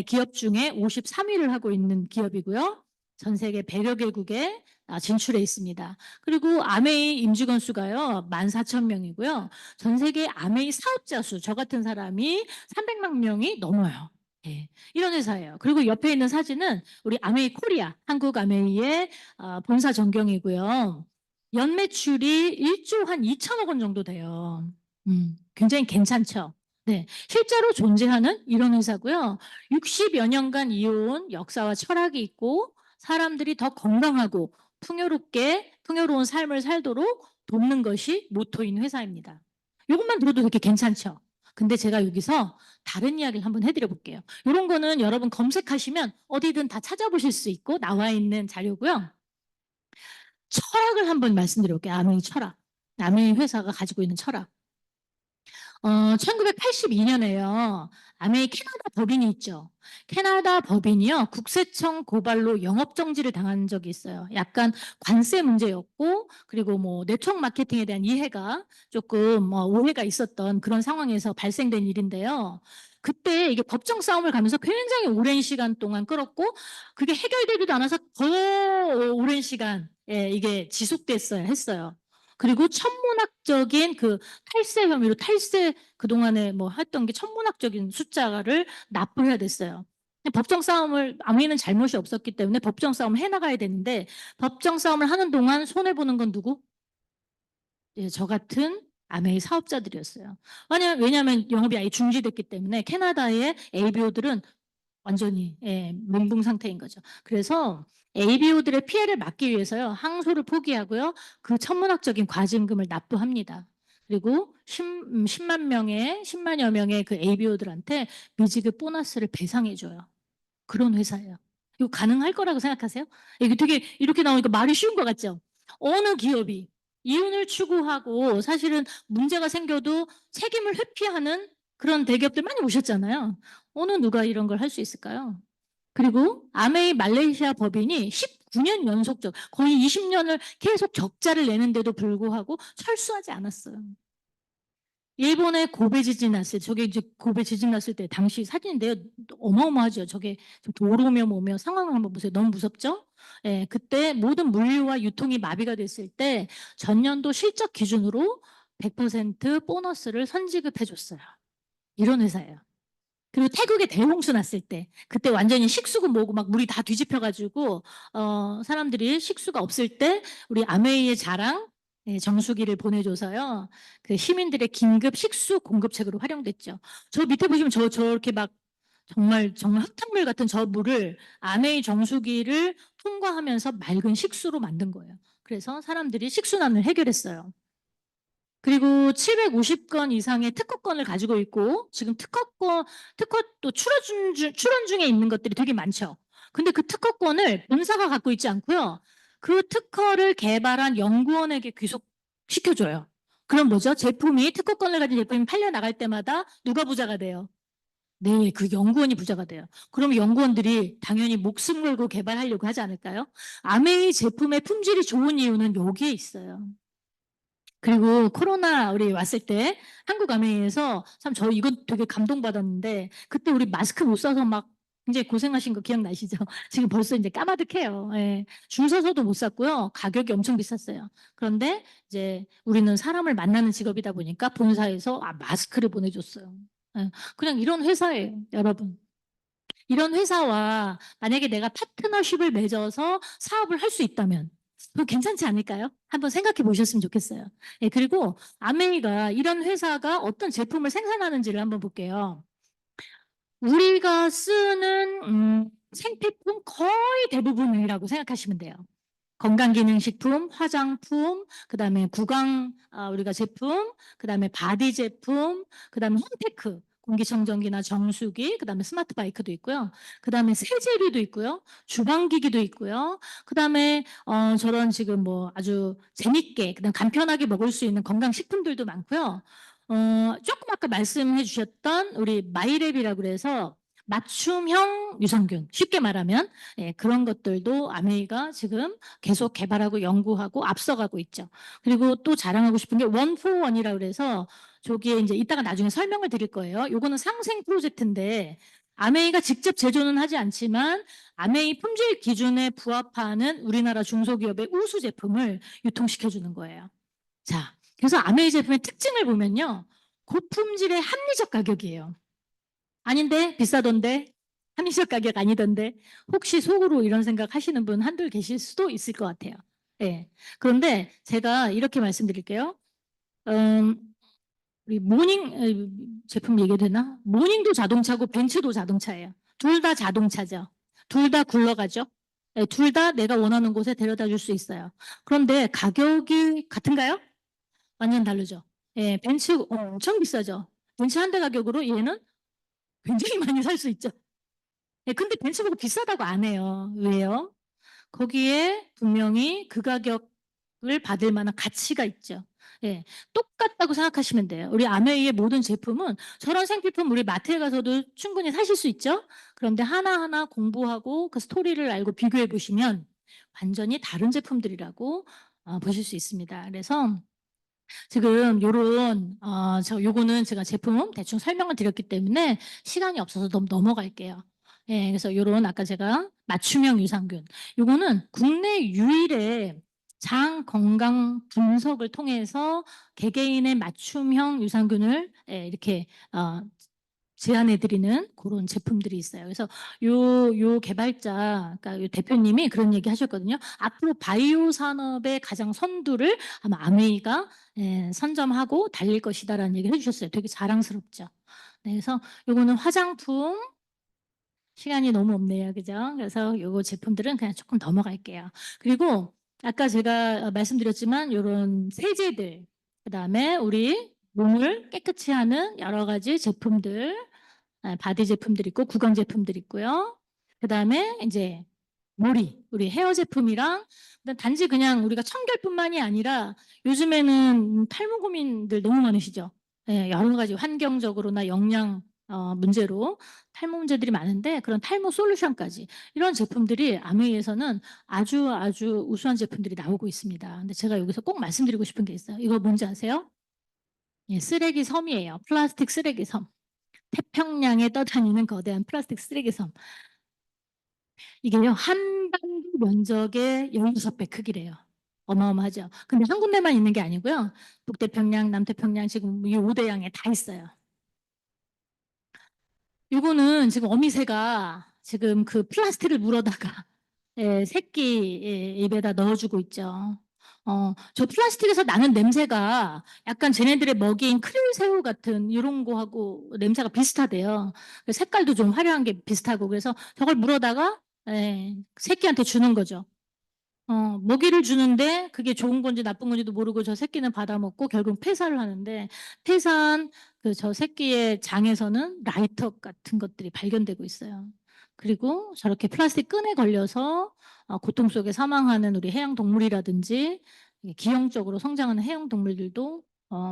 기업 중에 53위를 하고 있는 기업이고요. 전 세계 100여 개국에 진출해 있습니다. 그리고 아메이 임직원 수가요 14,000명이고요. 전 세계 아메이 사업자 수, 저 같은 사람이 300만 명이 넘어요. 예, 이런 회사예요. 그리고 옆에 있는 사진은 우리 아메이 코리아, 한국 아메이의 본사 전경이고요. 연매출이 1조 한 2천억 원 정도 돼요. 굉장히 괜찮죠. 네, 실제로 존재하는 이런 회사고요. 60여 년간 이어온 역사와 철학이 있고 사람들이 더 건강하고 풍요로운 삶을 살도록 돕는 것이 모토인 회사입니다. 이것만 들어도 되게 괜찮죠? 근데 제가 여기서 다른 이야기를 한번 해드려 볼게요. 이런 거는 여러분 검색하시면 어디든 다 찾아보실 수 있고 나와 있는 자료고요. 철학을 한번 말씀드려 볼게요. 아메이 철학. 아메이 회사가 가지고 있는 철학. 1982년에요. 아메이 캐나다 법인이 있죠. 캐나다 법인이요. 국세청 고발로 영업정지를 당한 적이 있어요. 약간 관세 문제였고, 그리고 뭐 네트워크 마케팅에 대한 이해가 조금 오해가 있었던 그런 상황에서 발생된 일인데요. 그때 이게 법정 싸움을 가면서 굉장히 오랜 시간 동안 끌었고, 그게 해결되지도 않아서 더 오랜 시간 이게 했어요. 그리고 천문학적인 그 탈세 혐의로 그동안에 뭐 했던 게 천문학적인 숫자를 납부해야 됐어요. 법정 싸움을 아무에는 잘못이 없었기 때문에 법정 싸움을 해나가야 되는데 법정 싸움을 하는 동안 손해보는 건 누구? 예, 저 같은 아메이 사업자들이었어요. 왜냐하면 영업이 아예 중지됐기 때문에 캐나다의 ABO들은 완전히 멘붕 상태인 거죠. 그래서 ABO들의 피해를 막기 위해서요. 항소를 포기하고요. 그 천문학적인 과징금을 납부합니다. 그리고 10만여 명의 그 ABO들한테 미지급 보너스를 배상해줘요. 그런 회사예요. 이거 가능할 거라고 생각하세요? 이게 되게 이렇게 나오니까 말이 쉬운 것 같죠? 어느 기업이 이윤을 추구하고 사실은 문제가 생겨도 책임을 회피하는 그런 대기업들 많이 오셨잖아요. 어느 누가 이런 걸 할 수 있을까요? 그리고 아메이 말레이시아 법인이 19년 연속적 거의 20년을 계속 적자를 내는데도 불구하고 철수하지 않았어요. 일본에 고베 지진 났을 때, 저게 이제 고베 지진 났을 때 당시 사진인데요. 어마어마하죠. 저게 도로며 뭐며 상황을 한번 보세요. 너무 무섭죠? 예, 그때 모든 물류와 유통이 마비가 됐을 때 전년도 실적 기준으로 100% 보너스를 선지급해 줬어요. 이런 회사예요. 그리고 태국에 대홍수 났을 때 그때 완전히 식수고 뭐고 막 물이 다 뒤집혀가지고 사람들이 식수가 없을 때 우리 아메이의 자랑 예, 정수기를 보내줘서요. 그 시민들의 긴급 식수 공급책으로 활용됐죠. 저 밑에 보시면 저렇게 막 정말 정말 흙탕물 같은 저 물을 아메이 정수기를 통과하면서 맑은 식수로 만든 거예요. 그래서 사람들이 식수난을 해결했어요. 그리고 750건 이상의 특허권을 가지고 있고 지금 특허도 출원 중에 있는 것들이 되게 많죠. 근데 그 특허권을 본사가 갖고 있지 않고요. 그 특허를 개발한 연구원에게 귀속시켜줘요. 그럼 뭐죠? 특허권을 가진 제품이 팔려 나갈 때마다 누가 부자가 돼요? 네, 그 연구원이 부자가 돼요. 그럼 연구원들이 당연히 목숨 걸고 개발하려고 하지 않을까요? 아메이 제품의 품질이 좋은 이유는 여기에 있어요. 그리고 코로나 우리 왔을 때 한국 아메이에서 참 저 이건 되게 감동받았는데 그때 우리 마스크 못 써서 막 굉장히 고생하신 거 기억나시죠? 지금 벌써 이제 까마득해요. 예. 줄 서서도 못 샀고요. 가격이 엄청 비쌌어요. 그런데 이제 우리는 사람을 만나는 직업이다 보니까 본사에서 마스크를 보내줬어요. 예. 그냥 이런 회사예요, 여러분. 이런 회사와 만약에 내가 파트너십을 맺어서 사업을 할 수 있다면 그거 괜찮지 않을까요? 한번 생각해 보셨으면 좋겠어요. 예, 그리고 아메이가 이런 회사가 어떤 제품을 생산하는지를 한번 볼게요. 우리가 쓰는 생필품 거의 대부분이라고 생각하시면 돼요. 건강기능식품, 화장품, 그다음에 우리가 제품, 그다음에 바디 제품, 그다음에 홈테크, 공기청정기나 정수기, 그다음에 스마트 바이크도 있고요. 그다음에 세제류도 있고요. 주방기기도 있고요. 그다음에 저런 지금 뭐 아주 재밌게 그다음 간편하게 먹을 수 있는 건강식품들도 많고요. 조금 아까 말씀해 주셨던 우리 마이랩이라고 그래서 맞춤형 유산균, 쉽게 말하면 예, 그런 것들도 아메이가 지금 계속 개발하고 연구하고 앞서가고 있죠. 그리고 또 자랑하고 싶은 게 원포원이라고 그래서 저기에 이제 이따가 나중에 설명을 드릴 거예요. 요거는 상생 프로젝트인데 아메이가 직접 제조는 하지 않지만 아메이 품질 기준에 부합하는 우리나라 중소기업의 우수 제품을 유통시켜 주는 거예요. 자, 그래서 아메이 제품의 특징을 보면요. 고품질의 합리적 가격이에요. 아닌데 비싸던데 합리적 가격 아니던데 혹시 속으로 이런 생각 하시는 분 한둘 계실 수도 있을 것 같아요. 예. 그런데 제가 이렇게 말씀드릴게요. 우리 제품 얘기해도 되나? 모닝도 자동차고 벤츠도 자동차예요. 둘 다 자동차죠. 둘 다 굴러가죠. 예, 둘 다 내가 원하는 곳에 데려다 줄 수 있어요. 그런데 가격이 같은가요? 완전 다르죠. 예, 벤츠 엄청 비싸죠. 벤츠 한 대 가격으로 얘는 굉장히 많이 살 수 있죠. 예, 근데 벤츠 보고 비싸다고 안 해요. 왜요? 거기에 분명히 그 가격을 받을 만한 가치가 있죠. 예, 똑같다고 생각하시면 돼요. 우리 아메이의 모든 제품은 저런 생필품 우리 마트에 가서도 충분히 사실 수 있죠. 그런데 하나하나 공부하고 그 스토리를 알고 비교해 보시면 완전히 다른 제품들이라고 보실 수 있습니다. 그래서 지금 요거는 제가 제품 대충 설명을 드렸기 때문에 시간이 없어서 넘어갈게요. 예, 그래서 요런 아까 제가 맞춤형 유산균. 요거는 국내 유일의 장 건강 분석을 통해서 개개인의 맞춤형 유산균을 예, 이렇게 제안해 드리는 그런 제품들이 있어요. 그래서 요 개발자, 그러니까 요 대표님이 그런 얘기 하셨거든요. 앞으로 바이오 산업의 가장 선두를 아마 아메이가 예, 선점하고 달릴 것이다라는 얘기를 해주셨어요. 되게 자랑스럽죠. 네, 그래서 요거는 화장품 시간이 너무 없네요. 그죠? 그래서 요거 제품들은 그냥 조금 넘어갈게요. 그리고 아까 제가 말씀드렸지만 요런 세제들, 그다음에 우리 몸을 깨끗이 하는 여러 가지 제품들 바디 제품들 있고 구강 제품들 있고요. 그다음에 이제 우리 헤어 제품이랑 단지 그냥 우리가 청결뿐만이 아니라 요즘에는 탈모 고민들 너무 많으시죠? 예, 여러 가지 환경적으로나 영양 문제로 탈모 문제들이 많은데 그런 탈모 솔루션까지 이런 제품들이 아메이에서는 아주 아주 우수한 제품들이 나오고 있습니다. 근데 제가 여기서 꼭 말씀드리고 싶은 게 있어요. 이거 뭔지 아세요? 예, 쓰레기 섬이에요. 플라스틱 쓰레기 섬. 태평양에 떠다니는 거대한 플라스틱 쓰레기 섬. 이게요, 한반도 면적의 16배 크기래요. 어마어마하죠. 근데 한 군데만 있는 게 아니고요. 북태평양, 남태평양 지금 이 5대양에 다 있어요. 요거는 지금 어미새가 지금 그 플라스틱을 물어다가 예, 새끼 입에다 넣어주고 있죠. 저 플라스틱에서 나는 냄새가 약간 쟤네들의 먹이인 크릴새우 같은 이런 거하고 냄새가 비슷하대요. 색깔도 좀 화려한 게 비슷하고 그래서 저걸 물어다가 예, 새끼한테 주는 거죠. 먹이를 주는데 그게 좋은 건지 나쁜 건지도 모르고 저 새끼는 받아먹고 결국 폐사를 하는데 폐사한 그 저 새끼의 장에서는 라이터 같은 것들이 발견되고 있어요. 그리고 저렇게 플라스틱 끈에 걸려서 고통 속에 사망하는 우리 해양 동물이라든지 기형적으로 성장하는 해양 동물들도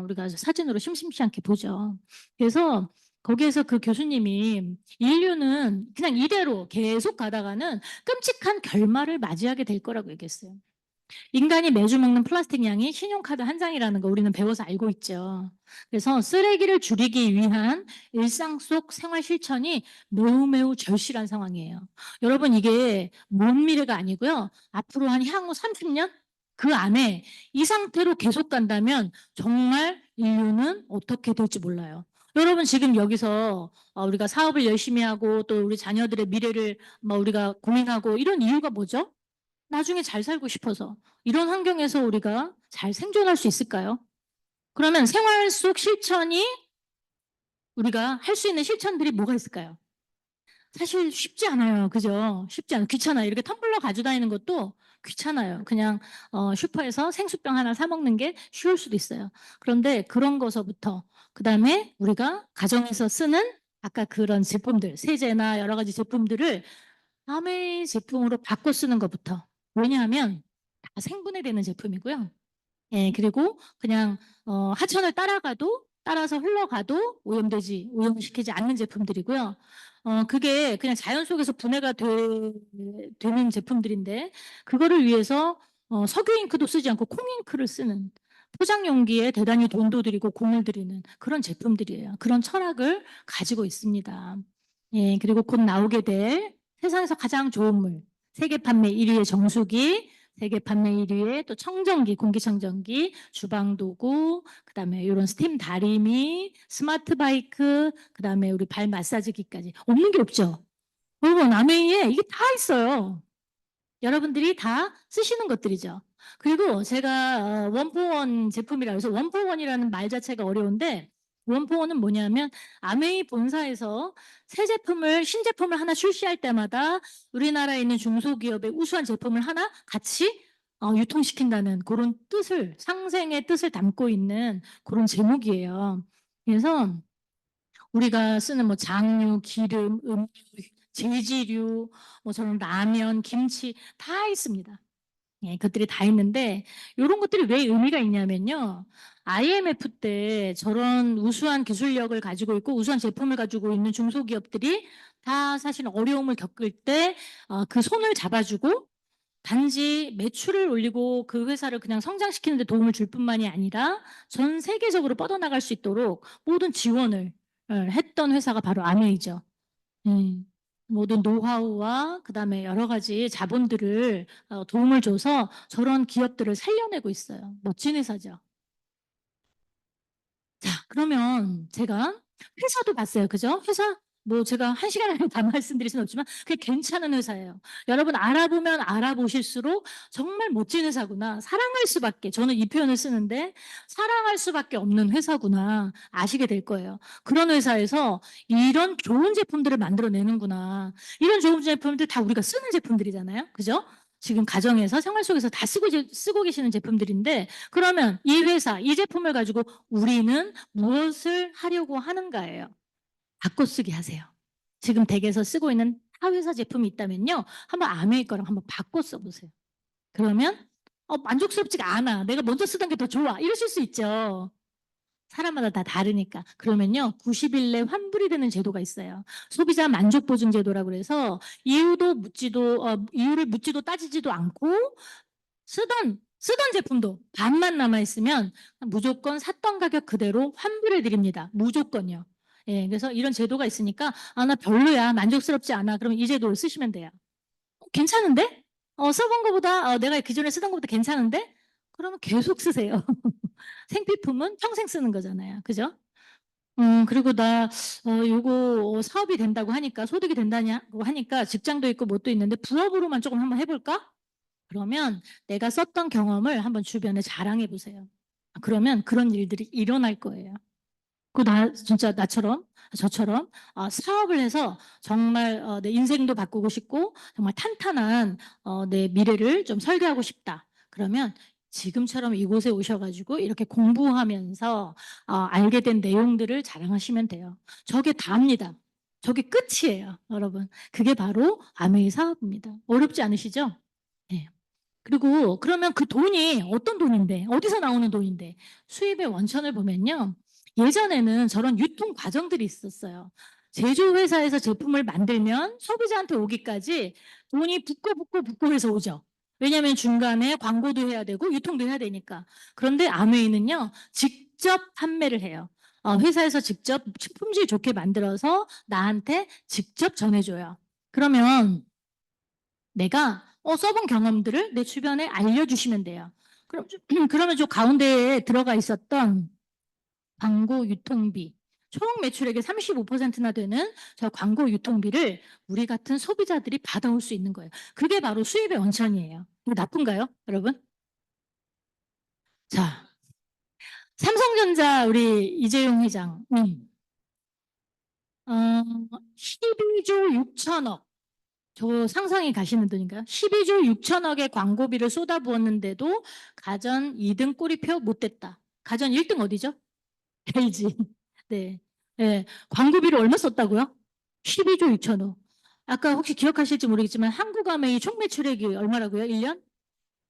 우리가 사진으로 심심치 않게 보죠. 그래서 거기에서 그 교수님이 인류는 그냥 이대로 계속 가다가는 끔찍한 결말을 맞이하게 될 거라고 얘기했어요. 인간이 매주 먹는 플라스틱 양이 신용카드 한 장이라는 거 우리는 배워서 알고 있죠. 그래서 쓰레기를 줄이기 위한 일상 속 생활 실천이 매우 매우 절실한 상황이에요. 여러분 이게 먼 미래가 아니고요. 앞으로 한 향후 30년 그 안에 이 상태로 계속 간다면 정말 인류는 어떻게 될지 몰라요. 여러분 지금 여기서 우리가 사업을 열심히 하고 또 우리 자녀들의 미래를 우리가 고민하고 이런 이유가 뭐죠? 나중에 잘 살고 싶어서. 이런 환경에서 우리가 잘 생존할 수 있을까요? 그러면 생활 속 실천이 우리가 할 수 있는 실천들이 뭐가 있을까요? 사실 쉽지 않아요. 그죠? 쉽지 않아요. 귀찮아요. 이렇게 텀블러 가져다니는 것도 귀찮아요. 그냥 슈퍼에서 생수병 하나 사 먹는 게 쉬울 수도 있어요. 그런데 그런 거서부터 그다음에 우리가 가정에서 쓰는 아까 그런 제품들, 세제나 여러 가지 제품들을 아메이 제품으로 바꿔 쓰는 것부터. 왜냐하면 다 생분해되는 제품이고요. 예, 그리고 그냥 하천을 따라서 흘러가도 오염시키지 않는 제품들이고요. 그게 그냥 자연 속에서 분해가 되는 제품들인데 그거를 위해서 석유 잉크도 쓰지 않고 콩 잉크를 쓰는 포장 용기에 대단히 돈도 들이고 공을 들이는 그런 제품들이에요. 그런 철학을 가지고 있습니다. 예, 그리고 곧 나오게 될 세상에서 가장 좋은 물, 세계 판매 1위의 정수기, 세계 판매 1위의 또 청정기, 공기청정기, 주방도구, 그다음에 이런 스팀 다리미, 스마트 바이크, 그다음에 우리 발 마사지기까지 없는 게 없죠. 여러분 아메이에 이게 다 있어요. 여러분들이 다 쓰시는 것들이죠. 그리고 제가 원포원 제품이라 해서 원포원이라는 말 자체가 어려운데 원포원은 뭐냐면 아메이 본사에서 신제품을 하나 출시할 때마다 우리나라에 있는 중소기업의 우수한 제품을 하나 같이 유통시킨다는 그런 뜻을 상생의 뜻을 담고 있는 그런 제목이에요. 그래서 우리가 쓰는 뭐 장류, 기름, 음료, 제지류, 뭐 저런 라면, 김치 다 있습니다. 예, 그것들이 다 있는데 이런 것들이 왜 의미가 있냐면요. IMF 때 저런 우수한 기술력을 가지고 있고 우수한 제품을 가지고 있는 중소기업들이 다 사실 어려움을 겪을 때 그 손을 잡아주고 단지 매출을 올리고 그 회사를 그냥 성장시키는 데 도움을 줄 뿐만이 아니라 전 세계적으로 뻗어나갈 수 있도록 모든 지원을 했던 회사가 바로 아메이죠. 모든 노하우와 그다음에 여러 가지 자본들을 도움을 줘서 저런 기업들을 살려내고 있어요. 멋진 회사죠. 자, 그러면 제가 회사도 봤어요. 그죠? 회사 뭐 제가 한 시간 안에 다 말씀드릴 수는 없지만 그게 괜찮은 회사예요. 여러분 알아보면 알아보실수록 정말 멋진 회사구나. 사랑할 수밖에 저는 이 표현을 쓰는데 사랑할 수밖에 없는 회사구나 아시게 될 거예요. 그런 회사에서 이런 좋은 제품들을 만들어내는구나. 이런 좋은 제품들 다 우리가 쓰는 제품들이잖아요. 그죠? 지금 가정에서 생활 속에서 다 쓰고 계시는 제품들인데 그러면 이 회사, 이 제품을 가지고 우리는 무엇을 하려고 하는가예요. 바꿔쓰기 하세요. 지금 댁에서 쓰고 있는 타 회사 제품이 있다면요. 한번 아메이 거랑 한번 바꿔 써보세요. 그러면 만족스럽지가 않아. 내가 먼저 쓰던 게 더 좋아. 이러실 수 있죠. 사람마다 다 다르니까. 그러면요, 90일 내 환불이 되는 제도가 있어요. 소비자 만족 보증 제도라고 그래서 이유를 묻지도 따지지도 않고 쓰던 제품도 반만 남아 있으면 무조건 샀던 가격 그대로 환불해 드립니다. 무조건요. 예, 그래서 이런 제도가 있으니까 나 별로야, 만족스럽지 않아. 그러면 이 제도를 쓰시면 돼요. 괜찮은데? 써본 거보다 내가 기존에 쓰던 거보다 괜찮은데? 그러면 계속 쓰세요. 생필품은 평생 쓰는 거잖아요. 그죠? 그리고 요거 사업이 된다고 하니까, 소득이 된다고 하니까 직장도 있고 뭣도 있는데 부업으로만 조금 한번 해볼까? 그러면 내가 썼던 경험을 한번 주변에 자랑해 보세요. 그러면 그런 일들이 일어날 거예요. 진짜 저처럼 사업을 해서 정말 내 인생도 바꾸고 싶고 정말 탄탄한 내 미래를 좀 설계하고 싶다. 그러면 지금처럼 이곳에 오셔가지고 이렇게 공부하면서 알게 된 내용들을 자랑하시면 돼요. 저게 다입니다. 저게 끝이에요, 여러분. 그게 바로 아메이 사업입니다. 어렵지 않으시죠? 네. 그리고 그러면 그 돈이 어떤 돈인데, 어디서 나오는 돈인데, 수입의 원천을 보면요. 예전에는 저런 유통 과정들이 있었어요. 제조회사에서 제품을 만들면 소비자한테 오기까지 돈이 붙고 해서 오죠. 왜냐하면 중간에 광고도 해야 되고 유통도 해야 되니까. 그런데 아메이는요, 직접 판매를 해요. 회사에서 직접 품질 좋게 만들어서 나한테 직접 전해줘요. 그러면 내가 써본 경험들을 내 주변에 알려주시면 돼요. 그러면 저 가운데에 들어가 있었던 광고 유통비, 총 매출액의 35%나 되는 저 광고 유통비를 우리 같은 소비자들이 받아올 수 있는 거예요. 그게 바로 수입의 원천이에요. 이거 나쁜가요, 여러분? 자, 삼성전자 우리 이재용 회장, 12조 6천억. 저 상상이 가시는 돈인가요? 12조 6천억의 광고비를 쏟아부었는데도 가전 2등 꼬리표 못 됐다. 가전 1등 어디죠? LG. 네. 네. 광고비를 얼마 썼다고요? 12조 6천억. 아까 혹시 기억하실지 모르겠지만 한국아메이 총 매출액이 얼마라고요? 1년?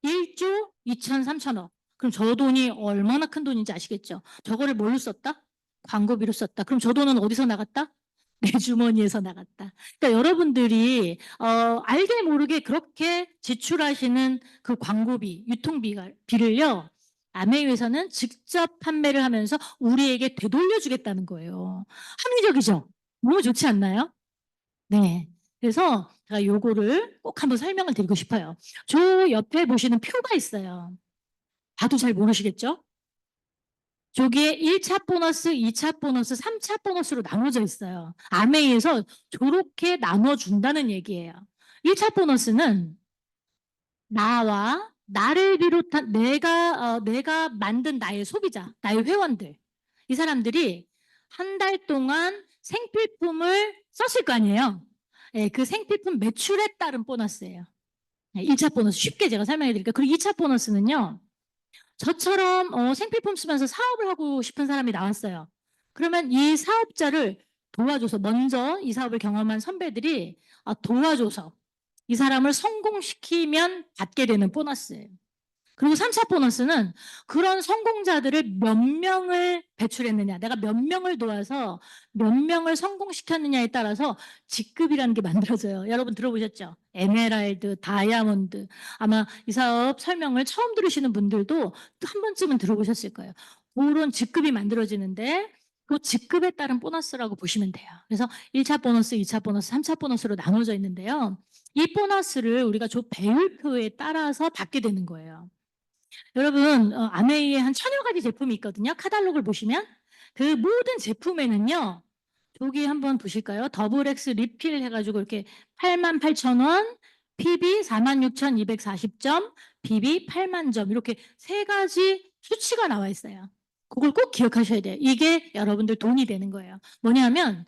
1조 2천 3천억. 그럼 저 돈이 얼마나 큰 돈인지 아시겠죠? 저거를 뭘로 썼다? 광고비로 썼다. 그럼 저 돈은 어디서 나갔다? 내 주머니에서 나갔다. 그러니까 여러분들이 알게 모르게 그렇게 지출하시는 그 광고비, 비를요. 아메이에서는 직접 판매를 하면서 우리에게 되돌려주겠다는 거예요. 합리적이죠? 너무 좋지 않나요? 네. 그래서 제가 요거를 꼭 한번 설명을 드리고 싶어요. 저 옆에 보시는 표가 있어요. 봐도 잘 모르시겠죠? 저기에 1차 보너스, 2차 보너스, 3차 보너스로 나눠져 있어요. 아메이에서 저렇게 나눠준다는 얘기예요. 1차 보너스는 나와 나를 비롯한 내가 만든 나의 소비자, 나의 회원들. 이 사람들이 한 달 동안 생필품을 썼을 거 아니에요. 예, 그 생필품 매출에 따른 보너스예요. 1차 보너스 쉽게 제가 설명해 드릴게요. 그리고 2차 보너스는요. 저처럼 생필품 쓰면서 사업을 하고 싶은 사람이 나왔어요. 그러면 이 사업자를 도와줘서 먼저 이 사업을 경험한 선배들이 도와줘서 이 사람을 성공시키면 받게 되는 보너스예요. 그리고 3차 보너스는 그런 성공자들을 몇 명을 배출했느냐, 내가 몇 명을 도와서 몇 명을 성공시켰느냐에 따라서 직급이라는 게 만들어져요. 여러분 들어보셨죠? 에메랄드, 다이아몬드. 아마 이 사업 설명을 처음 들으시는 분들도 한 번쯤은 들어보셨을 거예요. 그런 직급이 만들어지는데 그 직급에 따른 보너스라고 보시면 돼요. 그래서 1차 보너스, 2차 보너스, 3차 보너스로 나눠져 있는데요. 이 보너스를 우리가 저 배율표에 따라서 받게 되는 거예요. 여러분, 아메이에 한 천여 가지 제품이 있거든요. 카탈로그를 보시면. 그 모든 제품에는요, 저기 한번 보실까요? 더블 X 리필 해가지고 이렇게 88,000원, PB 46,240점, BB 8만 점, 이렇게 세 가지 수치가 나와 있어요. 그걸 꼭 기억하셔야 돼요. 이게 여러분들 돈이 되는 거예요. 뭐냐면,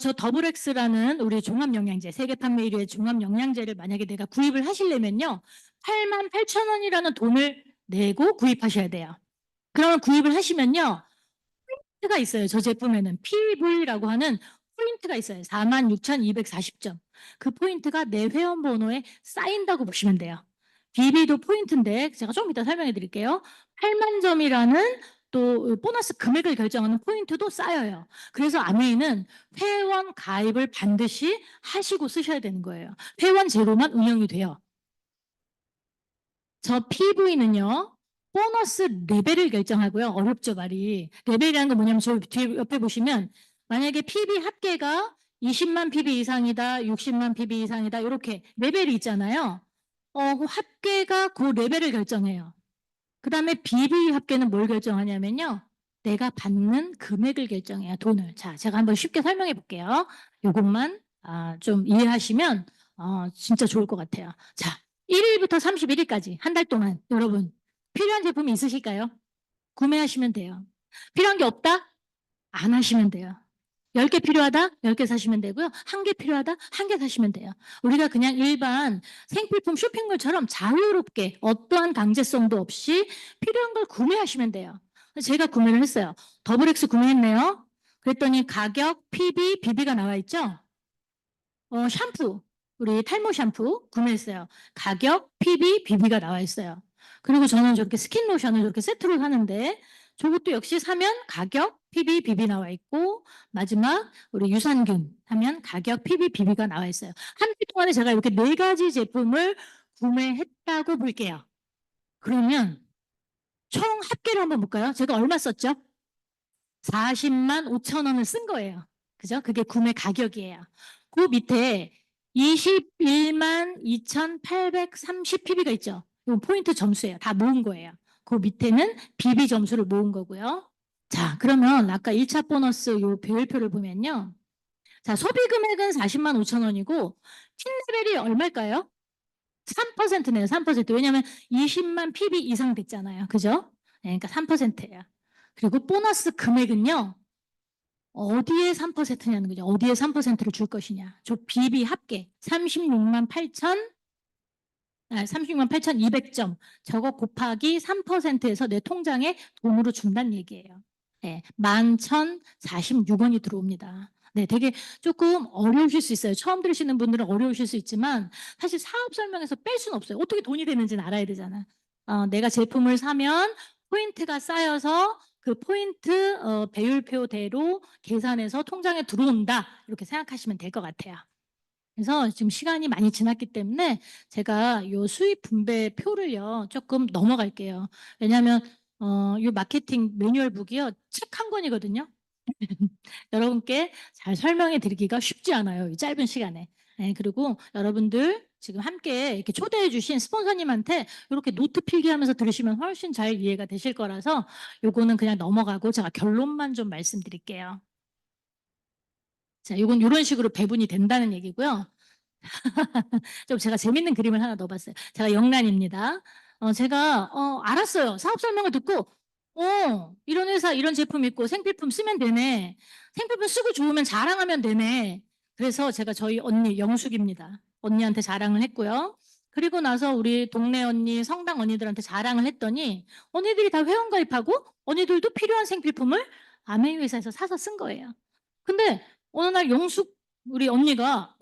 저 더블 X라는 우리 종합영양제, 세계 판매 1위의 종합영양제를 만약에 내가 구입을 하시려면요. 88,000원이라는 돈을 내고 구입하셔야 돼요. 그러면 구입을 하시면요. 포인트가 있어요. 저 제품에는 PV라고 하는 포인트가 있어요. 46,240점. 그 포인트가 내 회원 번호에 쌓인다고 보시면 돼요. BB도 포인트인데 제가 좀 이따 설명해 드릴게요. 8만 점이라는 또 보너스 금액을 결정하는 포인트도 쌓여요. 그래서 아메이는 회원 가입을 반드시 하시고 쓰셔야 되는 거예요. 회원 제로만 운영이 돼요. 저 PV는요, 보너스 레벨을 결정하고요. 어렵죠, 말이. 레벨이라는 건 뭐냐면 저 뒤에 옆에 보시면 만약에 PV 합계가 20만 PV 이상이다, 60만 PV 이상이다, 이렇게 레벨이 있잖아요. 그 합계가 그 레벨을 결정해요. 그 다음에 BV 합계는 뭘 결정하냐면요. 내가 받는 금액을 결정해요. 돈을. 자, 제가 한번 쉽게 설명해 볼게요. 요것만 좀 이해하시면 진짜 좋을 것 같아요. 자, 1일부터 31일까지 한 달 동안 여러분 필요한 제품이 있으실까요? 구매하시면 돼요. 필요한 게 없다? 안 하시면 돼요. 10개 필요하다? 10개 사시면 되고요. 1개 필요하다? 1개 사시면 돼요. 우리가 그냥 일반 생필품 쇼핑몰처럼 자유롭게 어떠한 강제성도 없이 필요한 걸 구매하시면 돼요. 제가 구매를 했어요. 더블엑스 구매했네요. 그랬더니 가격, PB, BB가 나와 있죠? 샴푸, 우리 탈모 샴푸 구매했어요. 가격, PB, BB가 나와 있어요. 그리고 저는 저렇게 스킨 로션을 저렇게 세트로 사는데 저것도 역시 사면 가격, PB, BB 나와 있고 마지막 우리 유산균 하면 가격, PB, BB가 나와 있어요. 한 달 동안에 제가 이렇게 4가지 제품을 구매했다고 볼게요. 그러면 총 합계를 한번 볼까요? 제가 얼마 썼죠? 40만 5천 원을 쓴 거예요. 그죠? 그게 구매 가격이에요. 그 밑에 21만 2,830 PB가 있죠. 이건 포인트 점수예요. 다 모은 거예요. 그 밑에는 BB 점수를 모은 거고요. 자, 그러면 아까 1차 보너스 요 배열표를 보면요. 자, 소비 금액은 40만 5천 원이고 핀레벨이 얼마일까요? 3%네요. 3%. 왜냐하면 20만 PB 이상 됐잖아요. 그죠? 네, 그러니까 3%예요. 그리고 보너스 금액은요. 어디에 3%냐는 거죠. 어디에 3%를 줄 것이냐. 저 BB 합계 36만 8천 36만 8,200점. 저거 곱하기 3%에서 내 통장에 돈으로 준다는 얘기예요. 네, 11,046원이 들어옵니다. 네, 되게 조금 어려우실 수 있어요. 처음 들으시는 분들은 어려우실 수 있지만 사실 사업 설명에서 뺄 수는 없어요. 어떻게 돈이 되는지는 알아야 되잖아. 내가 제품을 사면 포인트가 쌓여서 그 포인트 배율표대로 계산해서 통장에 들어온다. 이렇게 생각하시면 될 것 같아요. 그래서 지금 시간이 많이 지났기 때문에 제가 요 수입 분배 표를요 조금 넘어갈게요. 왜냐하면 요 마케팅 매뉴얼북이요 책 한 권이거든요. 여러분께 잘 설명해 드리기가 쉽지 않아요. 이 짧은 시간에. 네, 그리고 여러분들 지금 함께 이렇게 초대해 주신 스폰서님한테 이렇게 노트 필기하면서 들으시면 훨씬 잘 이해가 되실 거라서 요거는 그냥 넘어가고 제가 결론만 좀 말씀드릴게요. 자, 이건 이런 식으로 배분이 된다는 얘기고요. 좀 제가 재밌는 그림을 하나 넣어봤어요. 제가 영란입니다. 제가 알았어요. 사업 설명을 듣고 이런 회사 이런 제품 있고 생필품 쓰면 되네. 생필품 쓰고 좋으면 자랑하면 되네. 그래서 제가 저희 언니 영숙입니다. 언니한테 자랑을 했고요. 그리고 나서 우리 동네 언니, 성당 언니들한테 자랑을 했더니 언니들이 다 회원 가입하고 언니들도 필요한 생필품을 아메이 회사에서 사서 쓴 거예요. 근데 어느 날 영숙 우리 언니가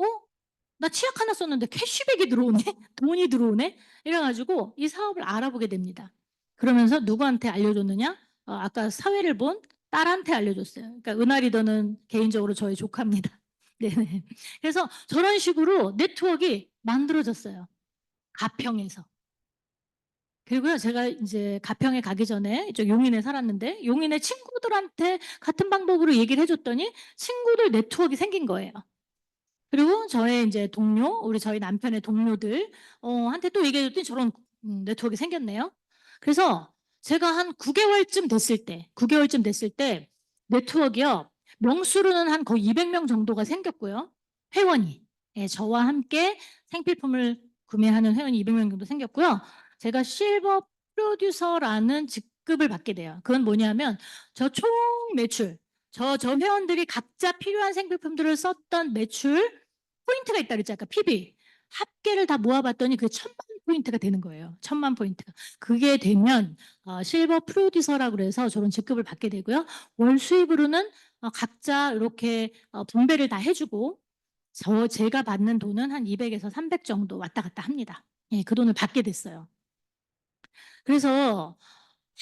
나 치약 하나 썼는데 캐시백이 들어오네? 돈이 들어오네? 이래가지고 이 사업을 알아보게 됩니다. 그러면서 누구한테 알려줬느냐? 아까 사회를 본 딸한테 알려줬어요. 그러니까 은하리더는 개인적으로 저의 조카입니다. 네네. 그래서 저런 식으로 네트워크가 만들어졌어요. 가평에서. 그리고요, 제가 이제 가평에 가기 전에 이쪽 용인에 살았는데 용인의 친구들한테 같은 방법으로 얘기를 해줬더니 친구들 네트워크가 생긴 거예요. 그리고 저의 이제 동료, 우리 저희 남편의 동료들, 한테 또 얘기해줬더니 저런 네트워크가 생겼네요. 그래서 제가 한 9개월쯤 됐을 때, 9개월쯤 됐을 때 네트워크요, 명수로는 한 거의 200명 정도가 생겼고요. 회원이. 예, 저와 함께 생필품을 구매하는 회원이 200명 정도 생겼고요. 제가 실버 프로듀서라는 직급을 받게 돼요. 그건 뭐냐면 저 총 매출, 저 회원들이 각자 필요한 생필품들을 썼던 매출 포인트가 있다 그랬지 아까 PB 합계를 다 모아봤더니 그게 1,000만 포인트가 되는 거예요. 1,000만 포인트가. 그게 되면 실버 프로듀서라고 그래서 저런 직급을 받게 되고요. 월 수입으로는 각자 이렇게 분배를 다 해주고 제가 받는 돈은 한 200에서 300 정도 왔다 갔다 합니다. 예, 그 돈을 받게 됐어요. 그래서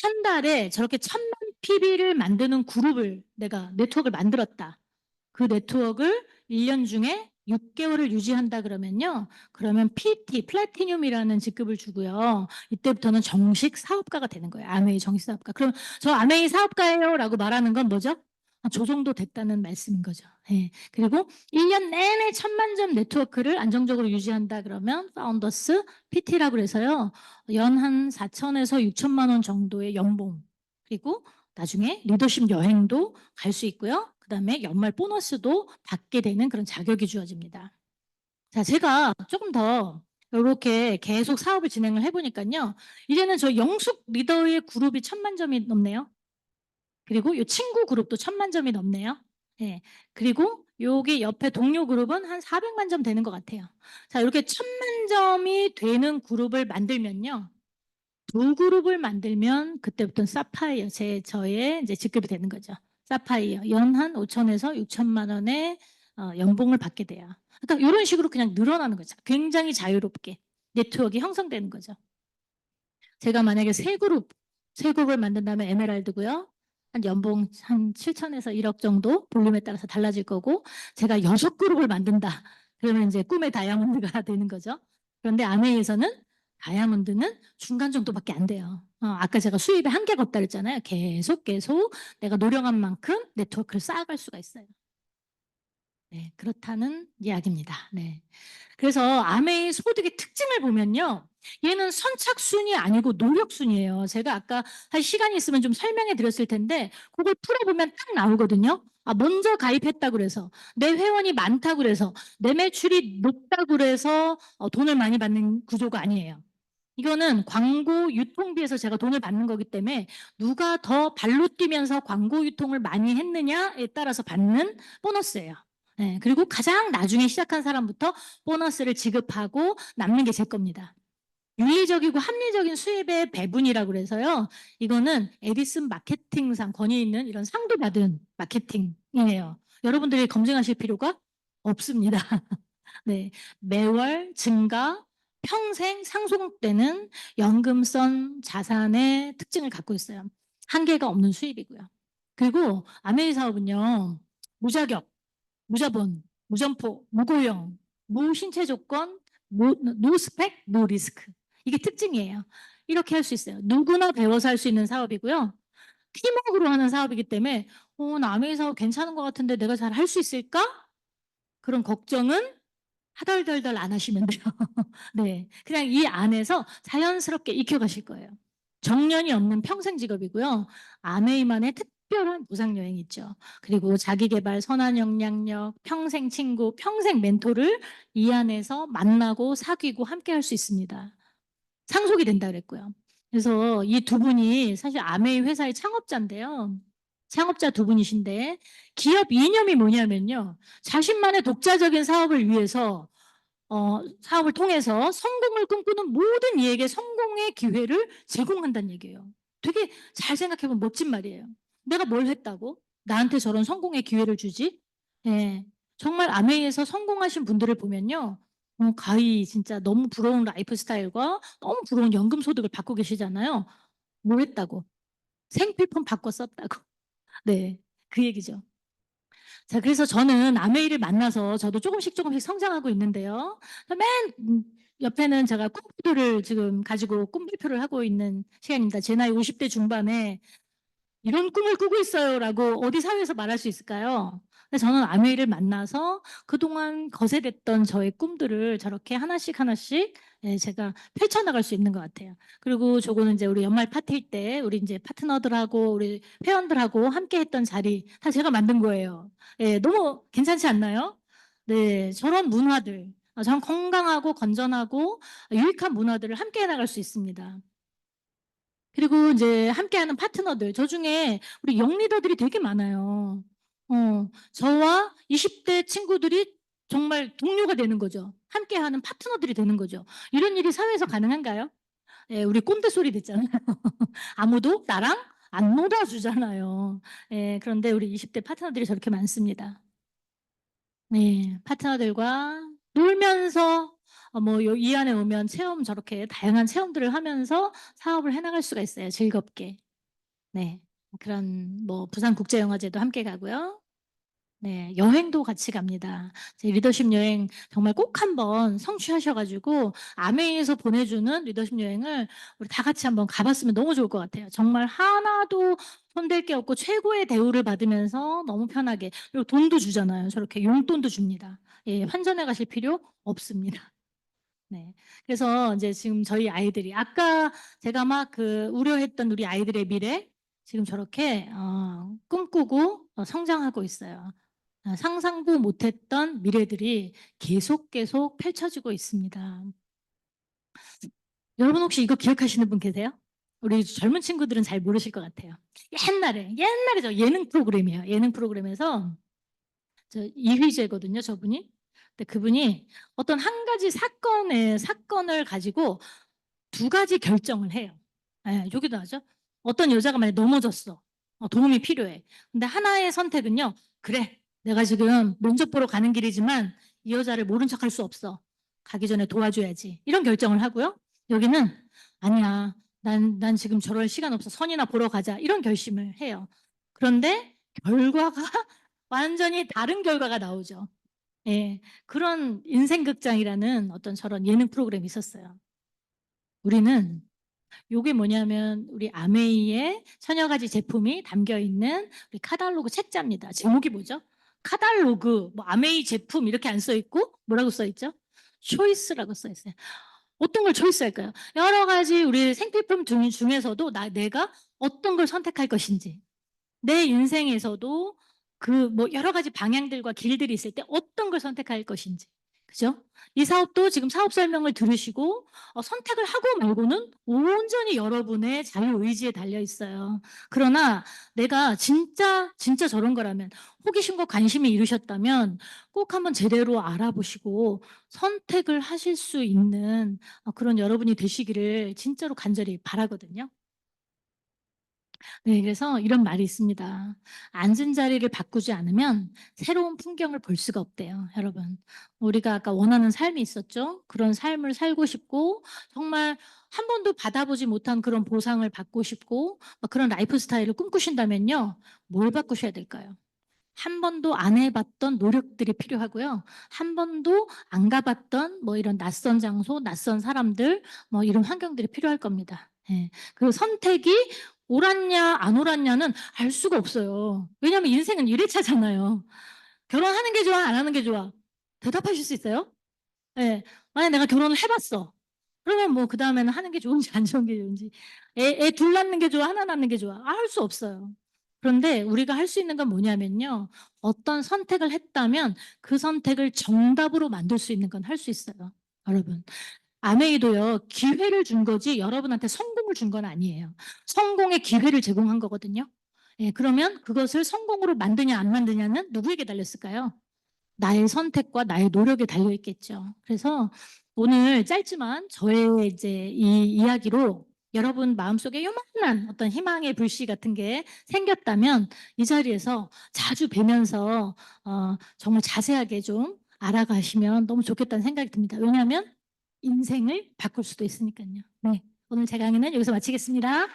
한 달에 저렇게 1,000만 PB를 만드는 그룹을 내가 네트워크를 만들었다. 그 네트워크를 1년 중에 6개월을 유지한다 그러면요. 그러면 PT, 플래티늄이라는 직급을 주고요. 이때부터는 정식 사업가가 되는 거예요. 아메이 정식 사업가. 그럼 저 아메이 사업가예요 라고 말하는 건 뭐죠? 저 정도 됐다는 말씀인 거죠. 예. 그리고 1년 내내 1,000만 점 네트워크를 안정적으로 유지한다 그러면 파운더스 PT라고 해서요. 연 한 4천에서 6천만 원 정도의 연봉. 그리고 나중에 리더십 여행도 갈 수 있고요. 그다음에 연말 보너스도 받게 되는 그런 자격이 주어집니다. 자, 제가 조금 더 이렇게 계속 사업을 진행을 해보니까요. 이제는 저 영숙 리더의 그룹이 1,000만 점이 넘네요. 그리고 이 친구 그룹도 1,000만 점이 넘네요. 예. 그리고 여기 옆에 동료 그룹은 한 400만 점 되는 것 같아요. 자, 이렇게 1,000만 점이 되는 그룹을 만들면요. 두 그룹을 만들면 그때부터는 사파이어 저의 이제 직급이 되는 거죠. 사파이어 연 한 5천에서 6천만 원의 연봉을 받게 돼요. 그러니까 이런 식으로 그냥 늘어나는 거죠. 굉장히 자유롭게 네트워크가 형성되는 거죠. 제가 만약에 세 그룹을 만든다면 에메랄드고요. 한 연봉 한 7천에서 1억 정도 볼륨에 따라서 달라질 거고 제가 6그룹을 만든다. 그러면 이제 꿈의 다이아몬드가 되는 거죠. 그런데 아메이에서는 다이아몬드는 중간 정도밖에 안 돼요. 아까 제가 수입에 한계가 없다 그랬잖아요. 계속 내가 노력한 만큼 네트워크를 쌓아갈 수가 있어요. 네, 그렇다는 이야기입니다. 네. 그래서 아메이 소득의 특징을 보면요. 얘는 선착순이 아니고 노력순이에요. 제가 아까 한 시간이 있으면 좀 설명해 드렸을 텐데 그걸 풀어보면 딱 나오거든요. 먼저 가입했다 그래서 내 회원이 많다 그래서 내 매출이 높다 그래서 돈을 많이 받는 구조가 아니에요. 이거는 광고 유통비에서 제가 돈을 받는 거기 때문에 누가 더 발로 뛰면서 광고 유통을 많이 했느냐에 따라서 받는 보너스예요. 네, 그리고 가장 나중에 시작한 사람부터 보너스를 지급하고 남는 게 제 겁니다. 유의적이고 합리적인 수입의 배분이라고 그래서요. 이거는 에디슨 마케팅상 권위 있는 이런 상도 받은 마케팅이에요. 여러분들이 검증하실 필요가 없습니다. 네, 매월 증가, 평생 상속되는 연금성 자산의 특징을 갖고 있어요. 한계가 없는 수입이고요. 그리고 아메이 사업은요. 무자격, 무자본, 무점포, 무고용, 무신체 조건, 노스펙, 노리스크. 이게 특징이에요. 이렇게 할 수 있어요. 누구나 배워서 할 수 있는 사업이고요. 팀워크로 하는 사업이기 때문에 나 아메이 사업 괜찮은 것 같은데 내가 잘 할 수 있을까? 그런 걱정은 하덜덜덜 안 하시면 돼요. 네, 그냥 이 안에서 자연스럽게 익혀가실 거예요. 정년이 없는 평생 직업이고요. 아메이만의 특별한 보상여행이 있죠. 그리고 자기계발, 선한 영향력, 평생 친구, 평생 멘토를 이 안에서 만나고 사귀고 함께 할 수 있습니다. 상속이 된다 그랬고요. 그래서 이 두 분이 사실 아메이 회사의 창업자인데요. 창업자 두 분이신데 기업 이념이 뭐냐면요. 자신만의 독자적인 사업을 위해서 사업을 통해서 성공을 꿈꾸는 모든 이에게 성공의 기회를 제공한다는 얘기예요. 되게 잘 생각해보면 멋진 말이에요. 내가 뭘 했다고? 나한테 저런 성공의 기회를 주지? 예. 정말 아메이에서 성공하신 분들을 보면요. 가히 진짜 너무 부러운 라이프 스타일과 너무 부러운 연금 소득을 받고 계시잖아요. 뭐 했다고? 생필품 바꿔 썼다고. 네. 그 얘기죠. 자, 그래서 저는 아메이를 만나서 저도 조금씩 성장하고 있는데요. 맨 옆에는 제가 꿈꾸들을 지금 가지고 꿈 발표를 하고 있는 시간입니다. 제 나이 50대 중반에 이런 꿈을 꾸고 있어요라고 어디 사회에서 말할 수 있을까요? 근데 저는 아메이를 만나서 그동안 거세됐던 저의 꿈들을 저렇게 하나씩 예, 제가 펼쳐나갈 수 있는 것 같아요. 그리고 저거는 이제 우리 연말 파티일 때 우리 이제 파트너들하고 우리 회원들하고 함께 했던 자리 다 제가 만든 거예요. 예, 너무 괜찮지 않나요? 네, 저런 문화들, 저런 건강하고 건전하고 유익한 문화들을 함께 해나갈 수 있습니다. 그리고 이제 함께하는 파트너들, 저 중에 우리 영리더들이 되게 많아요. 저와 20대 친구들이 정말 동료가 되는 거죠. 함께하는 파트너들이 되는 거죠. 이런 일이 사회에서 가능한가요? 예, 우리 꼰대 소리 듣잖아요. 아무도 나랑 안 놀아주잖아요. 예, 그런데 우리 20대 파트너들이 저렇게 많습니다. 네, 파트너들과 놀면서 뭐 이 안에 오면 체험 저렇게 다양한 체험들을 하면서 사업을 해나갈 수가 있어요. 즐겁게. 네. 그런 뭐 부산국제영화제도 함께 가고요. 네. 여행도 같이 갑니다. 제 리더십 여행 정말 꼭 한번 성취하셔 가지고 아메이에서 보내주는 리더십 여행을 우리 다 같이 한번 가 봤으면 너무 좋을 것 같아요. 정말 하나도 손댈 게 없고 최고의 대우를 받으면서 너무 편하게, 그리고 돈도 주잖아요. 저렇게 용돈도 줍니다. 예, 환전해 가실 필요 없습니다. 네. 그래서 이제 지금 저희 아이들이 아까 제가 막 그 우려했던 우리 아이들의 미래 지금 저렇게 꿈꾸고 성장하고 있어요. 상상도 못했던 미래들이 계속 펼쳐지고 있습니다. 여러분 혹시 이거 기억하시는 분 계세요? 우리 젊은 친구들은 잘 모르실 것 같아요. 옛날에 저 예능 프로그램이에요. 예능 프로그램에서 저 이휘재거든요, 저분이. 근데 그분이 어떤 한 가지 사건을 가지고 두 가지 결정을 해요. 예, 여기도 하죠. 어떤 여자가 만약에 넘어졌어. 도움이 필요해. 근데 하나의 선택은요. 그래, 내가 지금 면접 보러 가는 길이지만 이 여자를 모른 척할 수 없어. 가기 전에 도와줘야지. 이런 결정을 하고요. 여기는 아니야. 난 지금 저럴 시간 없어. 선이나 보러 가자. 이런 결심을 해요. 그런데 결과가 완전히 다른 결과가 나오죠. 예, 그런 인생극장이라는 어떤 저런 예능 프로그램이 있었어요. 우리는 요게 뭐냐면 우리 아메이의 천여 가지 제품이 담겨 있는 우리 카탈로그 책자입니다. 제목이 뭐죠? 카탈로그, 뭐 아메이 제품 이렇게 안 써 있고 뭐라고 써 있죠? 초이스라고 써 있어요. 어떤 걸 초이스할까요? 여러 가지 우리 생필품 중에서도 내가 어떤 걸 선택할 것인지, 내 인생에서도 그 뭐 여러 가지 방향들과 길들이 있을 때 어떤 걸 선택할 것인지. 그죠? 이 사업도 지금 사업 설명을 들으시고 선택을 하고 말고는 온전히 여러분의 자유의지에 달려 있어요. 그러나 내가 진짜 저런 거라면, 호기심과 관심이 이루셨다면 꼭 한번 제대로 알아보시고 선택을 하실 수 있는 그런 여러분이 되시기를 진짜로 간절히 바라거든요. 네, 그래서 이런 말이 있습니다. 앉은 자리를 바꾸지 않으면 새로운 풍경을 볼 수가 없대요, 여러분. 우리가 아까 원하는 삶이 있었죠? 그런 삶을 살고 싶고, 정말 한 번도 받아보지 못한 그런 보상을 받고 싶고, 막 그런 라이프 스타일을 꿈꾸신다면요, 뭘 바꾸셔야 될까요? 한 번도 안 해봤던 노력들이 필요하고요. 한 번도 안 가봤던 뭐 이런 낯선 장소, 낯선 사람들, 뭐 이런 환경들이 필요할 겁니다. 예. 그 선택이 옳았냐, 안 옳았냐는 알 수가 없어요. 왜냐하면 인생은 1회차잖아요. 결혼하는 게 좋아, 안 하는 게 좋아? 대답하실 수 있어요? 예. 만약 내가 결혼을 해봤어. 그러면 뭐 그 다음에는 하는 게 좋은지 안 좋은 게 좋은지, 애 둘 낳는 게 좋아, 하나 낳는 게 좋아, 알 수 없어요. 그런데 우리가 할 수 있는 건 뭐냐면요, 어떤 선택을 했다면 그 선택을 정답으로 만들 수 있는 건 할 수 있어요. 여러분, 아메이도요, 기회를 준 거지 여러분한테 성공을 준 건 아니에요. 성공의 기회를 제공한 거거든요. 예, 그러면 그것을 성공으로 만드냐 안 만드냐는 누구에게 달렸을까요? 나의 선택과 나의 노력에 달려 있겠죠. 그래서 오늘 짧지만 저의 이제 이 이야기로 여러분 마음속에 요만한 어떤 희망의 불씨 같은 게 생겼다면 이 자리에서 자주 뵈면서 정말 자세하게 좀 알아가시면 너무 좋겠다는 생각이 듭니다. 왜냐하면 인생을 바꿀 수도 있으니까요. 네, 오늘 제 강의는 여기서 마치겠습니다.